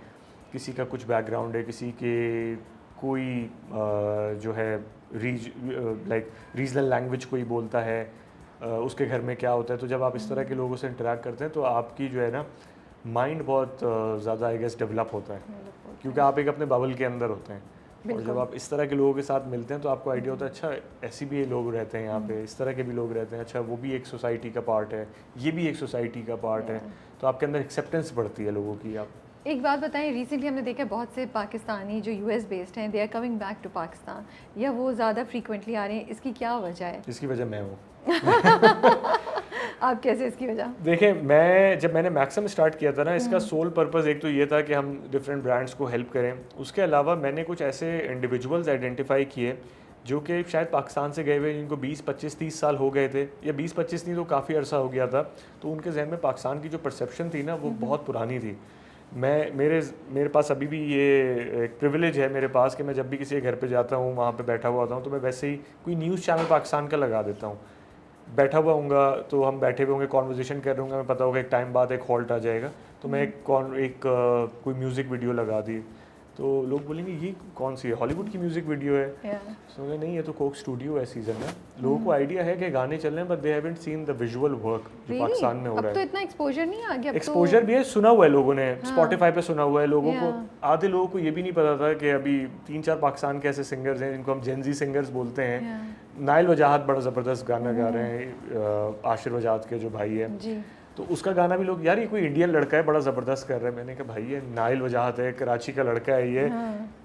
किसी का कुछ बैकग्राउंड है, किसी के कोई जो है रीजनल लैंग्वेज कोई बोलता है, उसके घर में क्या होता है। तो जब आप इस तरह के लोगों से इंटरेक्ट करते हैं तो आपकी जो है ना माइंड बहुत ज़्यादा आई गेस डेवलप होता है, क्योंकि आप एक अपने बबल के अंदर होते हैं। और जब आप इस तरह के लोगों के साथ मिलते हैं तो आपको आइडिया होता है अच्छा ऐसे भी लोग रहते हैं यहाँ पे, इस तरह के भी लोग रहते हैं, अच्छा वो भी एक सोसाइटी का पार्ट है, ये भी एक सोसाइटी का पार्ट है। तो आपके अंदर एक्सेप्टेंस बढ़ती है लोगों की। आप एक बात बताएं, रिसेंटली हमने देखा है बहुत से पाकिस्तानी जो यूएस बेस्ड हैं they are coming back to Pakistan, या वो ज़्यादा फ्रीक्वेंटली आ रहे हैं, इसकी क्या वजह है? इसकी वजह मैं हूँ। आप कैसे इसकी वजह? देखिए, जब मैंने मैक्सिम स्टार्ट किया था ना, इसका सोल पर्पस एक तो ये था कि हम डिफरेंट ब्रांड्स को हेल्प करें। उसके अलावा मैंने कुछ ऐसे इंडिविजुअल्स आइडेंटिफाई किए जो कि शायद पाकिस्तान से गए हुए, जिनको 20, 25, 30 साल हो गए थे, या 20-25 नहीं तो काफ़ी अरसा हो गया था। तो उनके जहन में पाकिस्तान की जो परसेप्शन थी ना वो बहुत पुरानी थी। मेरे पास अभी भी ये एक प्रिविलेज है मेरे पास कि मैं जब भी किसी के घर पे जाता हूँ, वहाँ पे बैठा हुआ होता हूँ, तो मैं वैसे ही कोई न्यूज़ चैनल पाकिस्तान का लगा देता हूँ। बैठा हुआ हूँगा तो हम बैठे हुए होंगे, कॉन्वर्जेसन कर रहे होंगे, मैं पता होगा एक टाइम बाद एक हॉल्ट आ जाएगा, तो मैं कोई म्यूज़िक वीडियो लगा दी, तो लोग बोलेंगे ये कौन सी है, हॉलीवुड की म्यूज़िक वीडियो है। सो नहीं, ये तो कोक स्टूडियो है सीजन में। लोगों को आइडिया है कि गाने चल रहे हैं, but they haven't seen the visual work जो पाकिस्तान में हो रहा है। अब तो इतना एक्सपोजर नहीं आ गया। एक्सपोजर भी है, सुना हुआ है लोगों ने, स्पॉटिफाई पे सुना हुआ है लोगों को। आधे लोगों को ये भी नहीं पता था कि अभी 3-4 पाकिस्तान के ऐसे सिंगर्स हैं जिनको हम जेनजी सिंगर्स बोलते हैं। नाइल वजाहत बड़ा ज़बरदस्त गाना गा रहे हैं, आशिर वजाहत के जो भाई है, तो उसका गाना भी लोग, यार ये कोई इंडियन लड़का है बड़ा ज़बरदस्त कर रहा है। मैंने कहा भाई ये नाइल वजाहत है, कराची का लड़का है ये।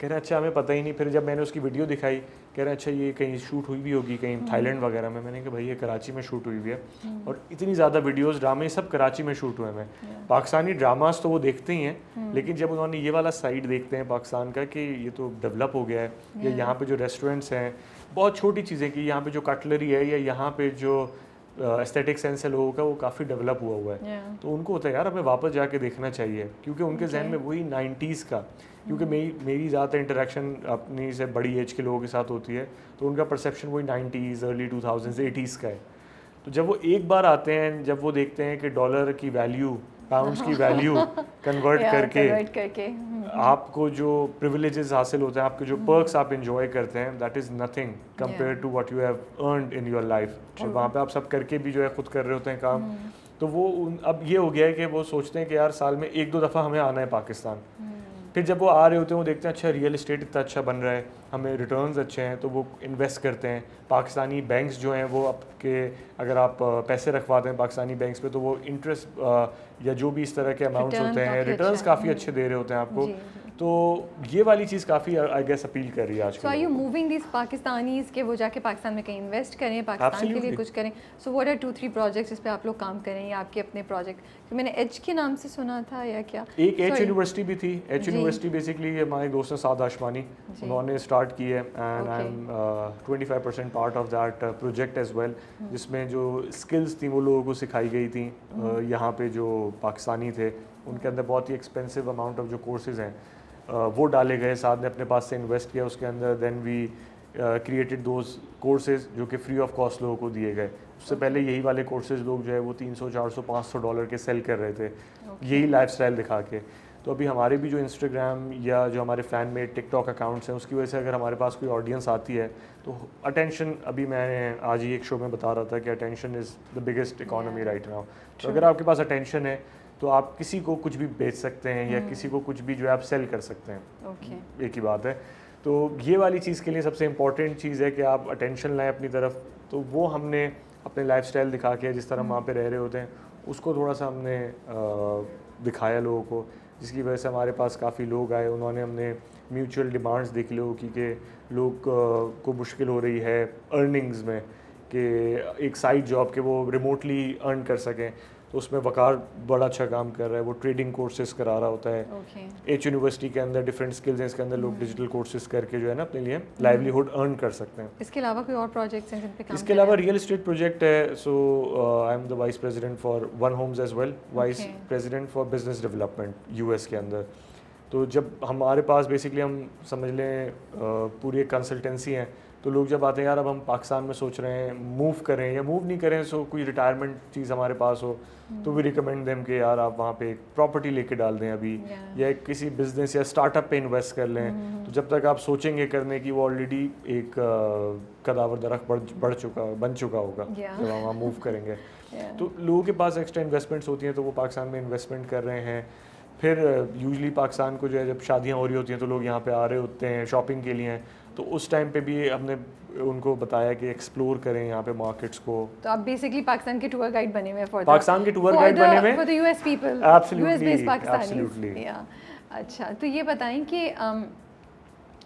कह रहे अच्छा हमें पता ही नहीं। फिर जब मैंने उसकी वीडियो दिखाई, कह रहे अच्छा ये कहीं शूट हुई भी होगी कहीं थाईलैंड वगैरह में। मैंने कहा भाई ये कराची में शूट हुई हुई है, और इतनी ज़्यादा वीडियोज़ ड्रामे सब कराची में शूट हुए हैं। पाकिस्तानी ड्रामास तो वो देखते ही हैं, लेकिन जब उन्होंने ये वाला साइड देखते हैं पाकिस्तान का कि ये तो डेवलप हो गया है, या यहाँ पे जो रेस्टोरेंट्स हैं, बहुत छोटी चीज़ें कि यहाँ पे जो कटलरी है या यहाँ पे जो एस्थेटिक सेंस है लोगों का वो काफ़ी डेवलप हुआ है। तो उनको होता है यार हमें वापस जाके देखना चाहिए, क्योंकि उनके जहन में वही 90s का, क्योंकि मेरी ज़्यादा इंटरेक्शन अपनी से बड़ी एज के लोगों के साथ होती है, तो उनका परसेप्शन वही 90s, अर्ली 2000s, 80s का है। तो जब वो एक बार आते हैं, जब वो देखते हैं कि डॉलर की वैल्यू पाउंड्स की वैल्यू कन्वर्ट करके आपको जो प्रिविलेजेस हासिल होते हैं, आपके जो पर्क्स आप इंजॉय करते हैं, that is nothing compare to what you have earned in your life. और वहाँ पे आप सब करके भी जो है खुद कर रहे होते हैं काम। तो वो अब ये हो गया है कि वो सोचते हैं कि यार साल में 1-2 दफ़ा हमें आना है पाकिस्तान। फिर जब वो आ रहे होते हैं वो देखते हैं अच्छा रियल इस्टेट इतना अच्छा बन रहा है, हमें रिटर्न्स अच्छे हैं, तो वो इन्वेस्ट करते हैं। पाकिस्तानी बैंक्स जो हैं वो आपके, अगर आप पैसे रखवाते हैं पाकिस्तानी बैंक्स पे, तो वो इंटरेस्ट या जो भी इस तरह के अमाउंट्स होते हैं, रिटर्न्स काफ़ी अच्छे दे रहे होते हैं आपको। तो ये वाली चीज़ काफ़ी आई गेस अपील कर रही है आज। So are you moving this Pakistanis के वो जाके पाकिस्तान में कहीं इन्वेस्ट करें, पाकिस्तान के लिए कुछ करें? सो व्हाट आर 2-3 प्रोजेक्ट्स जिस पे आप लोग काम करें, या आपके अपने प्रोजेक्ट? तो मैंने एच के नाम से सुना था या क्या? एक एच यूनिवर्सिटी भी थी। एच यूनिवर्सिटी बेसिकली हमारे दोस्त हैं साद आशमानी, उन्होंने स्टार्ट की है, and I am 25% part of that project as well, जिसमें जो स्किल्स थी वो लोगों को सिखाई गई थी। यहाँ पे जो पाकिस्तानी थे उनके अंदर बहुत ही एक्सपेंसिव अमाउंट ऑफ जो कोर्सेज हैं वो डाले गए, साथ ने अपने पास से इन्वेस्ट किया उसके अंदर। Then we created those courses जो कि फ्री ऑफ कॉस्ट लोगों को दिए गए। उससे पहले यही वाले कोर्सेज लोग जो है वो $300, $400, $500 के सेल कर रहे थे, यही लाइफस्टाइल दिखा के। तो अभी हमारे भी जो इंस्टाग्राम या जो हमारे फ़ैन मेड टिकटॉक अकाउंट्स हैं, उसकी वजह से अगर हमारे पास कोई ऑडियंस आती है तो अटेंशन, अभी मैं आज ही एक शो में बता रहा था कि attention is the biggest economy right now. तो अगर आपके पास अटेंशन है तो आप किसी को कुछ भी बेच सकते हैं, या किसी को कुछ भी जो है आप सेल कर सकते हैं। एक ही बात है। तो ये वाली चीज़ के लिए सबसे इम्पॉर्टेंट चीज़ है कि आप अटेंशन लाएं अपनी तरफ। तो वो हमने अपने लाइफस्टाइल दिखा के, जिस तरह वहाँ पे रह रहे होते हैं, उसको थोड़ा सा हमने दिखाया लोगों को, जिसकी वजह से हमारे पास काफ़ी लोग आए। उन्होंने हमने म्यूचुअल डिमांड्स देख लो कि लोग को मुश्किल हो रही है अर्निंग्स में, कि एक साइड जॉब के वो रिमोटली अर्न कर सकें। तो उसमें वकार बड़ा अच्छा काम कर रहा है, वो ट्रेडिंग कोर्सेज करा रहा होता है। एच यूनिवर्सिटी के अंदर डिफरेंट स्किल्स हैं, इसके अंदर लोग डिजिटल कोर्सेज करके जो है ना अपने लिए लाइवलीहुड अर्न कर सकते हैं। इसके अलावा कोई और प्रोजेक्ट्स हैं जिन पे काम? इसके अलावा रियल इस्टेट प्रोजेक्ट है। So I am the vice president for one homes as well, vice president for business development US के अंदर। तो जब हमारे पास बेसिकली हम समझ लें पूरी एक कंसल्टेंसी है, तो लोग जब आते हैं यार अब हम पाकिस्तान में सोच रहे हैं मूव करें या मूव नहीं करें, सो कोई रिटायरमेंट चीज़ हमारे पास हो तो वी रिकमेंड देम कि यार आप वहाँ पे एक प्रॉपर्टी लेके डाल दें अभी, या किसी बिजनेस या स्टार्टअप पे इन्वेस्ट कर लें। तो जब तक आप सोचेंगे करने की, वो ऑलरेडी एक कदावर दरख्त बन चुका होगा जब हम वहाँ मूव करेंगे। तो लोगों के पास एक्स्ट्रा इन्वेस्टमेंट्स होती हैं तो वो पाकिस्तान में इन्वेस्टमेंट कर रहे हैं। फिर यूजली पाकिस्तान को जो है जब शादियाँ हो रही होती हैं तो लोग यहाँ पे आ रहे होते हैं शॉपिंग के लिए, तो उस टाइम पे भी हमने उनको बताया कि एक्सप्लोर करें यहाँ पे मार्केट्स को। तो आप बेसिकली पाकिस्तान के टूर गाइड बने हुए हैं पाकिस्तान के टूर गाइड बने हुए for the US people, US based Pakistani. अच्छा, तो ये बताएं कि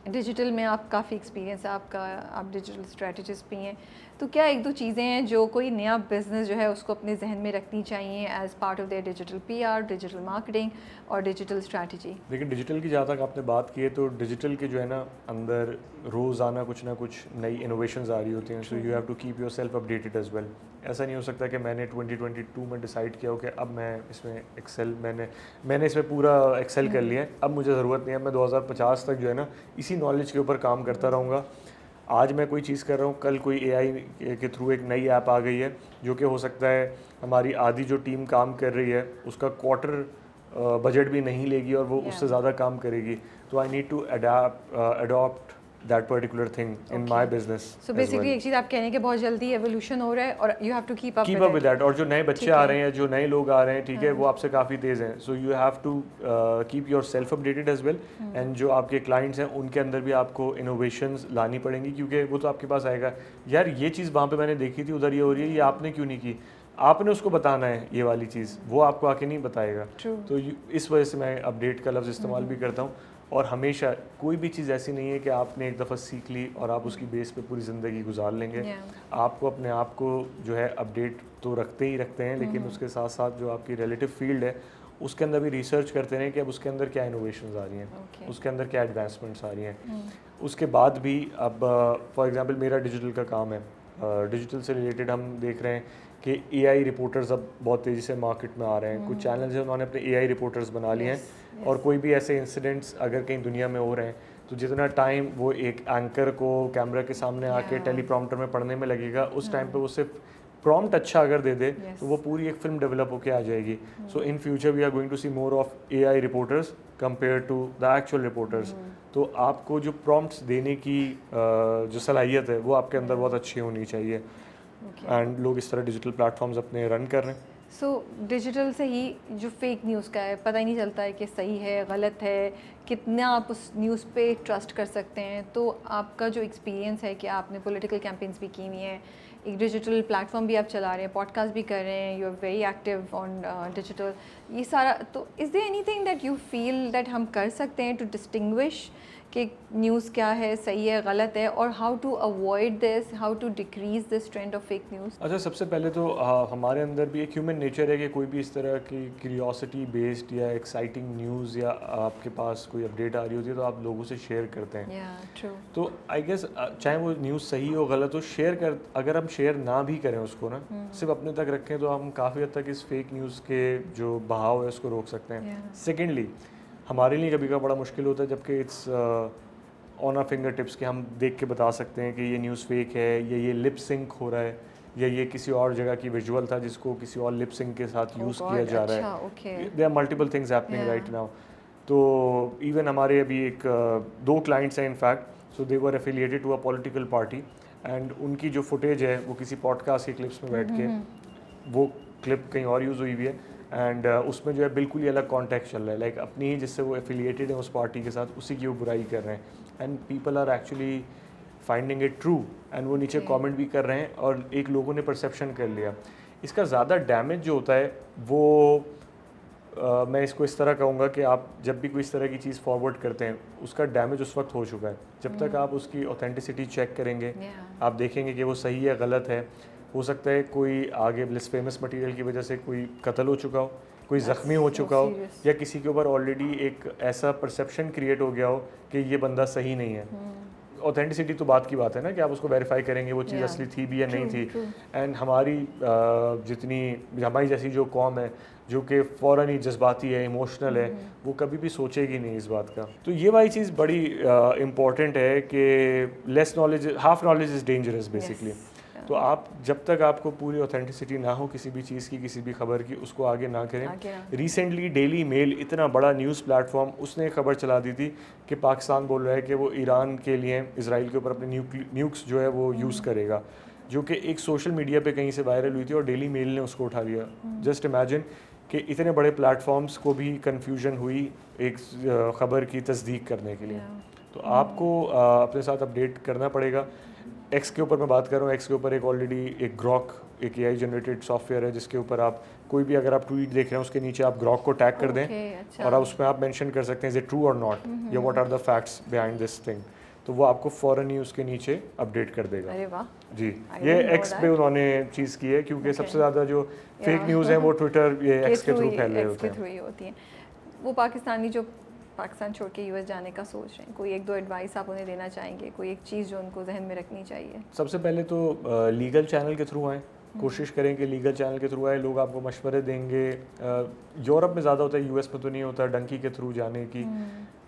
डिजिटल में आप काफ़ी एक्सपीरियंस है आपका, आप डिजिटल स्ट्रेटजिस्ट भी हैं, तो क्या एक दो चीज़ें हैं जो कोई नया बिज़नेस जो है उसको अपने जहन में रखनी चाहिए as part of their digital PR, digital marketing और डिजिटल स्ट्रेटजी? लेकिन डिजिटल की जहाँ तक आपने बात की है, तो डिजिटल के जो है ना अंदर रोज़ाना कुछ ना कुछ नई इनोवेशंस आ रही होती हैं, so you have to keep yourself updated as well. ऐसा नहीं हो सकता कि मैंने 2022 में डिसाइड किया हो कि अब मैं इसमें एक्सेल मैंने इसमें पूरा एक्सेल कर लिया है, अब मुझे ज़रूरत नहीं है, मैं 2050 तक जो है ना इसी नॉलेज के ऊपर काम करता रहूँगा। आज मैं कोई चीज़ कर रहा हूँ, कल कोई एआई के थ्रू एक नई ऐप आ गई है जो कि हो सकता है हमारी आधी जो टीम काम कर रही है उसका क्वार्टर बजट भी नहीं लेगी और वो उससे ज़्यादा काम करेगी। तो I need to adopt that particular thing in my business. So basically एक चीज़ आप कहने के बहुत जल्दी एवोल्यूशन हो रहा है और you have to keep up with that. और जो नए बच्चे आ रहे हैं, जो नए लोग आ रहे हैं, ठीक है, वो आपसे काफ़ी तेज़ हैं, so you have to keep yourself updated as well. And जो आपके क्लाइंट्स हैं उनके अंदर भी आपको इनोवेशंस लानी पड़ेंगी, क्योंकि वो तो आपके पास आएगा यार ये चीज़ वहाँ पे मैंने देखी थी, उधर ये हो रही है, ये आपने क्यों नहीं की, आपने उसको बताना है ये वाली चीज़, वो आपको आके नहीं बताएगा। तो इस वजह से मैं अपडेट का लफ्ज़ इस्तेमाल भी करता हूँ। और हमेशा कोई भी चीज़ ऐसी नहीं है कि आपने एक दफ़ा सीख ली और आप उसकी बेस पे पूरी ज़िंदगी गुजार लेंगे। आपको अपने आप को जो है अपडेट तो रखते ही रखते हैं, लेकिन उसके साथ साथ जो आपकी रिलेटिव फील्ड है उसके अंदर भी रिसर्च करते रहें कि अब उसके अंदर क्या इनोवेशंस आ रही हैं, उसके अंदर क्या एडवांसमेंट्स आ रही हैं। उसके बाद भी अब फॉर एग्जांपल मेरा डिजिटल का काम है, डिजिटल से रिलेटेड हम देख रहे हैं कि एआई रिपोर्टर्स अब बहुत तेज़ी से मार्केट में आ रहे हैं। कुछ चैनल्स हैं उन्होंने अपने एआई रिपोर्टर्स बना लिए हैं, और कोई भी ऐसे इंसिडेंट्स अगर कहीं दुनिया में हो रहे हैं तो जितना टाइम वो एक एंकर को कैमरा के सामने आके टेलीप्रॉम्प्टर में पढ़ने में लगेगा, उस टाइम पे वो सिर्फ प्रॉम्प्ट अच्छा अगर दे दे तो वो पूरी एक फिल्म डेवलप होके आ जाएगी। So in future we are going to see more of AI reporters compare to the actual reporters. तो आपको जो प्रॉम्प्ट्स देने की जो सलाहियत है वो आपके अंदर बहुत अच्छी होनी चाहिए। एंड लोग इस तरह डिजिटल प्लेटफॉर्म्स अपने रन कर रहे हैं। सो डिजिटल से ही जो फेक न्यूज़ का है पता ही नहीं चलता है कि सही है गलत है, कितना आप उस न्यूज़ पे ट्रस्ट कर सकते हैं। तो आपका जो एक्सपीरियंस है कि आपने पॉलिटिकल कैंपेन्स भी की हुई हैं, एक डिजिटल प्लेटफॉर्म भी आप चला रहे हैं, पॉडकास्ट भी कर रहे हैं, you are very active on digital, ये सारा, तो is there anything that you feel that हम कर सकते हैं टू डिस्टिंग्विश कि न्यूज़ क्या है, सही है गलत है, और how to avoid this, how to decrease this trend of fake news? अच्छा, सबसे पहले तो हमारे अंदर भी एक ह्यूमन नेचर है कि कोई भी इस तरह की क्यूरियोसिटी बेस्ड या एक्साइटिंग न्यूज़ या आपके पास कोई अपडेट आ रही होती है तो आप लोगों से शेयर करते हैं। ट्रू। तो आई गेस चाहे वो न्यूज़ सही हो गलत हो, अगर हम शेयर ना भी करें उसको ना, सिर्फ अपने तक रखें, तो हम काफ़ी हद तक इस फेक न्यूज़ के जो बहाव है उसको रोक सकते हैं। सेकेंडली, हमारे लिए कभी का बड़ा मुश्किल होता है जबकि it's on our fingertips कि हम देख के बता सकते हैं कि ये न्यूज़ फेक है, या ये लिप सिंक हो रहा है, या ये किसी और जगह की विजुअल था जिसको किसी और लिप सिंक के साथ यूज़ किया जा रहा है। There are multiple things happening right now. तो इवन हमारे अभी एक दो क्लाइंट्स हैं in fact, so they were affiliated to a political party, and उनकी जो फुटेज है वो किसी पॉडकास्ट के क्लिप्स में बैठ के वो क्लिप कहीं और यूज़ हुई हुई है, एंड उसमें जो है बिल्कुल ही अलग कॉन्टेक्स्ट चल रहा है, लाइक अपनी ही जिससे वो एफिलिएटेड है उस पार्टी के साथ, उसी की वो बुराई कर रहे हैं, and people are actually finding it true, and वो नीचे कमेंट भी कर रहे हैं, और एक लोगों ने परसेप्शन कर लिया। इसका ज़्यादा डैमेज जो होता है वो मैं इसको इस तरह कहूँगा कि आप जब भी कोई इस तरह की चीज़ फॉरवर्ड करते हैं उसका डैमेज उस वक्त हो चुका है। जब तक आप उसकी ऑथेंटिसिटी चेक करेंगे, आप देखेंगे कि वो सही है गलत है, हो सकता है कोई आगे ब्लास्फेमस मटेरियल की वजह से कोई कत्ल हो चुका हो, कोई ज़ख्मी हो चुका हो, या किसी के ऊपर ऑलरेडी एक ऐसा परसेप्शन क्रिएट हो गया हो कि ये बंदा सही नहीं है। ऑथेंटिसिटी तो बात की बात है ना कि आप उसको वेरीफाई करेंगे वो चीज़ असली थी भी या नहीं थी। एंड हमारी हमारी जैसी जो कौम है जो कि फ़ौरन ही जज्बाती है, इमोशनल है, वो कभी भी सोचेगी नहीं इस बात का। तो ये वाली चीज़ बड़ी इम्पॉर्टेंट है कि less knowledge, half knowledge is dangerous basically. तो आप जब तक आपको पूरी ऑथेंटिसिटी ना हो किसी भी चीज़ की, किसी भी खबर की, उसको आगे ना करें। रिसेंटली डेली मेल, इतना बड़ा न्यूज़ प्लेटफॉर्म, उसने खबर चला दी थी कि पाकिस्तान बोल रहा है कि वो ईरान के लिए इसराइल के ऊपर अपने न्यूक्स जो है वो यूज़ करेगा, जो कि एक सोशल मीडिया पे कहीं से वायरल हुई थी और डेली मेल ने उसको उठा लिया। जस्ट इमेजिन कि इतने बड़े प्लेटफॉर्म्स को भी कन्फ्यूजन हुई एक ख़बर की तस्दीक करने के लिए। तो आपको अपने साथ अपडेट करना पड़ेगा। एक्स के ऊपर मैं बात कर रहा हूँ, एक्स के ऊपर एक ऑलरेडी एक ग्रॉक, एक एआई जनरेटेड सॉफ्टवेयर है जिसके ऊपर आप कोई भी अगर आप ट्वीट देख रहे हैं उसके नीचे आप ग्रॉक को टैग कर दें और आप उसमें आप मेंशन कर सकते हैं इज इट ट्रू और नॉट या what are the facts behind this thing, तो वो आपको फ़ौरन ही उसके नीचे अपडेट कर देगा। अरे वाह जी, ये एक्स पे उन्होंने चीज़ की है क्योंकि सबसे ज़्यादा जो फेक न्यूज़ है वो ट्विटर ये एक्स के थ्रू फैल रहे होते हैं। वो पाकिस्तानी जो पाकिस्तान छोड़ के यूएस जाने का सोच रहे हैं, कोई एक दो एडवाइस आप उन्हें देना चाहेंगे, कोई एक चीज़ जो उनको जहन में रखनी चाहिए? सबसे पहले तो लीगल चैनल के थ्रू आएँ, कोशिश करें कि लीगल चैनल के थ्रू आए, लोग आपको मशवरे देंगे। यूरोप में ज़्यादा होता है, यूएस में तो नहीं होता फंकी के थ्रू जाने की,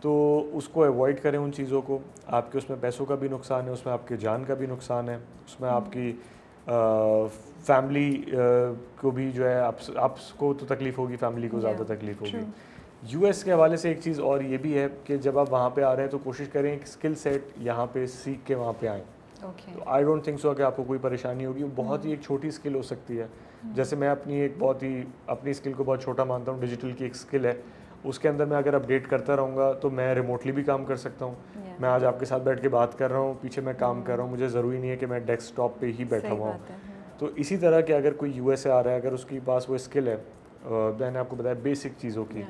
तो उसको अवॉइड करें उन चीज़ों को। आपके उसमें पैसों का भी नुकसान है, उसमें आपके जान का भी नुकसान है, उसमें आपकी फैमिली को भी जो है आपको तो तकलीफ़ होगी, फैमिली को ज़्यादा तकलीफ़ होगी। यूएस के हवाले से एक चीज़ और ये भी है कि जब आप वहाँ पे आ रहे हैं तो कोशिश करें एक स्किल सेट यहाँ पे सीख के वहाँ पे आएँ। तो आई डोंट थिंक सो कि आपको कोई परेशानी होगी। वो बहुत ही एक छोटी स्किल हो सकती है, जैसे मैं अपनी स्किल को बहुत छोटा मानता हूँ। डिजिटल की एक स्किल है, उसके अंदर मैं अगर अपडेट करता रहूँगा तो मैं रिमोटली भी काम कर सकता हूँ। मैं आज आपके साथ बैठ के बात कर रहा हूँ, पीछे मैं काम कर रहा हूँ, मुझे ज़रूरी नहीं है कि मैं डेस्कटॉप पे ही बैठा हुआ हूँ। तो इसी तरह के अगर कोई यूएस से आ रहा है, अगर उसके पास वो स्किल है, मैंने आपको बताया बेसिक चीज़ों की,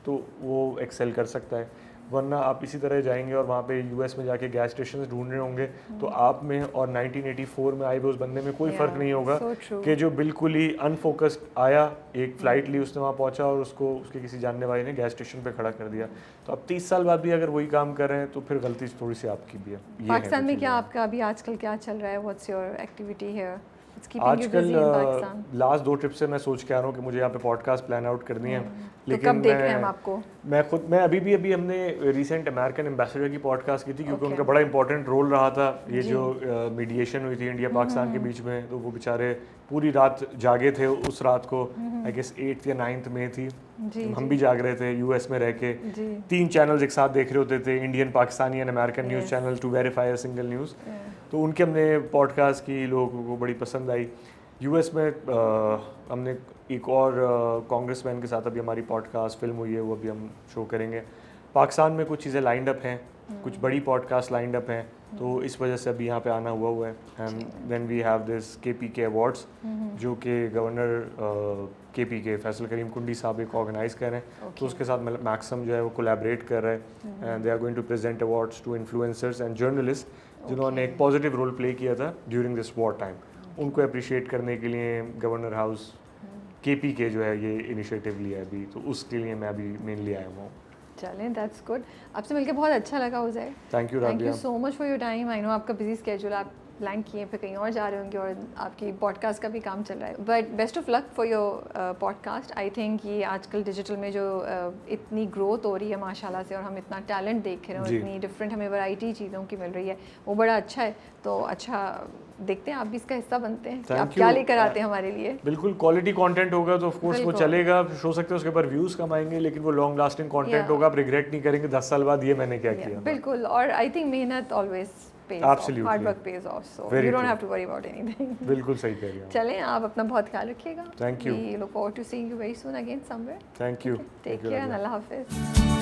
तो वो एक्सेल कर सकता है। वरना आप इसी तरह जाएंगे और वहाँ पे यूएस में जाके गैस स्टेशन ढूंढ रहे होंगे तो आप में और 1984 में आए हुए उस बंदे में कोई फ़र्क नहीं होगा कि जो बिल्कुल ही अनफोकस्ड आया, एक फ़्लाइट ली, उसने वहाँ पहुँचा और उसको उसके किसी जानने वाले ने गैस स्टेशन पे खड़ा कर दिया। तो अब 30 साल बाद भी अगर वही काम कर रहे हैं तो फिर गलती थोड़ी सी आपकी भी है। पाकिस्तान में क्या आपका अभी आजकल क्या चल रहा है? What's your activity here? आजकल लास्ट 2 ट्रिप से मैं सोच के आ रहा हूँ कि मुझे यहाँ पे पॉडकास्ट प्लान आउट करनी है, लेकिन तो कब देख रहे हैं हम आपको? मैं अभी हमने रिसेंट अमेरिकन एम्बेसडर की पॉडकास्ट की थी क्योंकि उनका बड़ा इंपॉर्टेंट रोल रहा था। ये जो मीडिएशन हुई थी इंडिया पाकिस्तान के बीच में, तो वो बेचारे पूरी रात जागे थे उस रात को। आई गेस 8th या 9th में थी, हम भी जाग रहे थे यूएस में रह के। 3 चैनल्स एक साथ देख रहे होते थे, Indian, Pakistani and American news channel, to verify a single news. तो उनके हमने पॉडकास्ट की, लोगों को बड़ी पसंद आई। यूएस में हमने एक और कांग्रेसमैन के साथ अभी हमारी पॉडकास्ट फिल्म हुई है, वो अभी हम शो करेंगे। पाकिस्तान में कुछ चीज़ें लाइंड अप हैं, कुछ बड़ी पॉडकास्ट लाइंड अप हैं, तो इस वजह से अभी यहाँ पे आना हुआ है। And then we have this KPK awards जो कि गवर्नर KPK फैसल करीम कुंडी साहब एक ऑर्गेनाइज कर रहे हैं। तो उसके साथ मैक्सम जो है वो कोलैबोरेट कर रहे हैं and they are going to present awards to influencers and journalist जिन्होंने एक पॉजिटिव रोल प्ले किया था ड्यूरिंग दिस वॉर टाइम। उनको अप्रिशिएट करने के लिए गवर्नर हाउस KPK जो है ये इनिशिएटिव लिया है अभी, तो उसके लिए मैं अभी मेनली आया हुआ हूँ। चलें, दैट्स गुड। आपसे मिलकर बहुत अच्छा लगा Uzair. Thank you Rabia. Thank you so much for your time. I know आपका बिजी स्केड्यूल, आप लैंड किए फिर कहीं और जा रहे होंगे और आपकी पॉडकास्ट का भी काम चल रहा है। But best of luck for your podcast. I think ये आजकल डिजिटल में जो इतनी ग्रोथ हो रही है माशाल्लाह से, और हम इतना टैलेंट देख रहे हैं, इतनी डिफरेंट हमें वैरायटी चीज़ों की मिल रही है, वो बड़ा अच्छा है। तो अच्छा, देखते हैं आप भी इसका हिस्सा बनते हैं कि आप क्या लेकर आते हैं हमारे लिए। बिल्कुल, क्वालिटी कंटेंट होगा तो ऑफ कोर्स वो चलेगा, हो सकता है उसके ऊपर व्यूज़ कम आएंगे, लेकिन वो लॉन्ग लास्टिंग कंटेंट होगा। आप रिग्रेट नहीं करेंगे 10 साल बाद ये मैंने क्या किया। बिल्कुल, और आई थिंक मेहनत always pays off, hard work pays off, so you don't have to worry about anything. बिल्कुल सही कह रही हैं। चलें, आप अपना बहुत ख्याल रखिएगा। Thank you. We look forward to seeing you very soon again somewhere. Thank you. Take care and Allah Hafiz.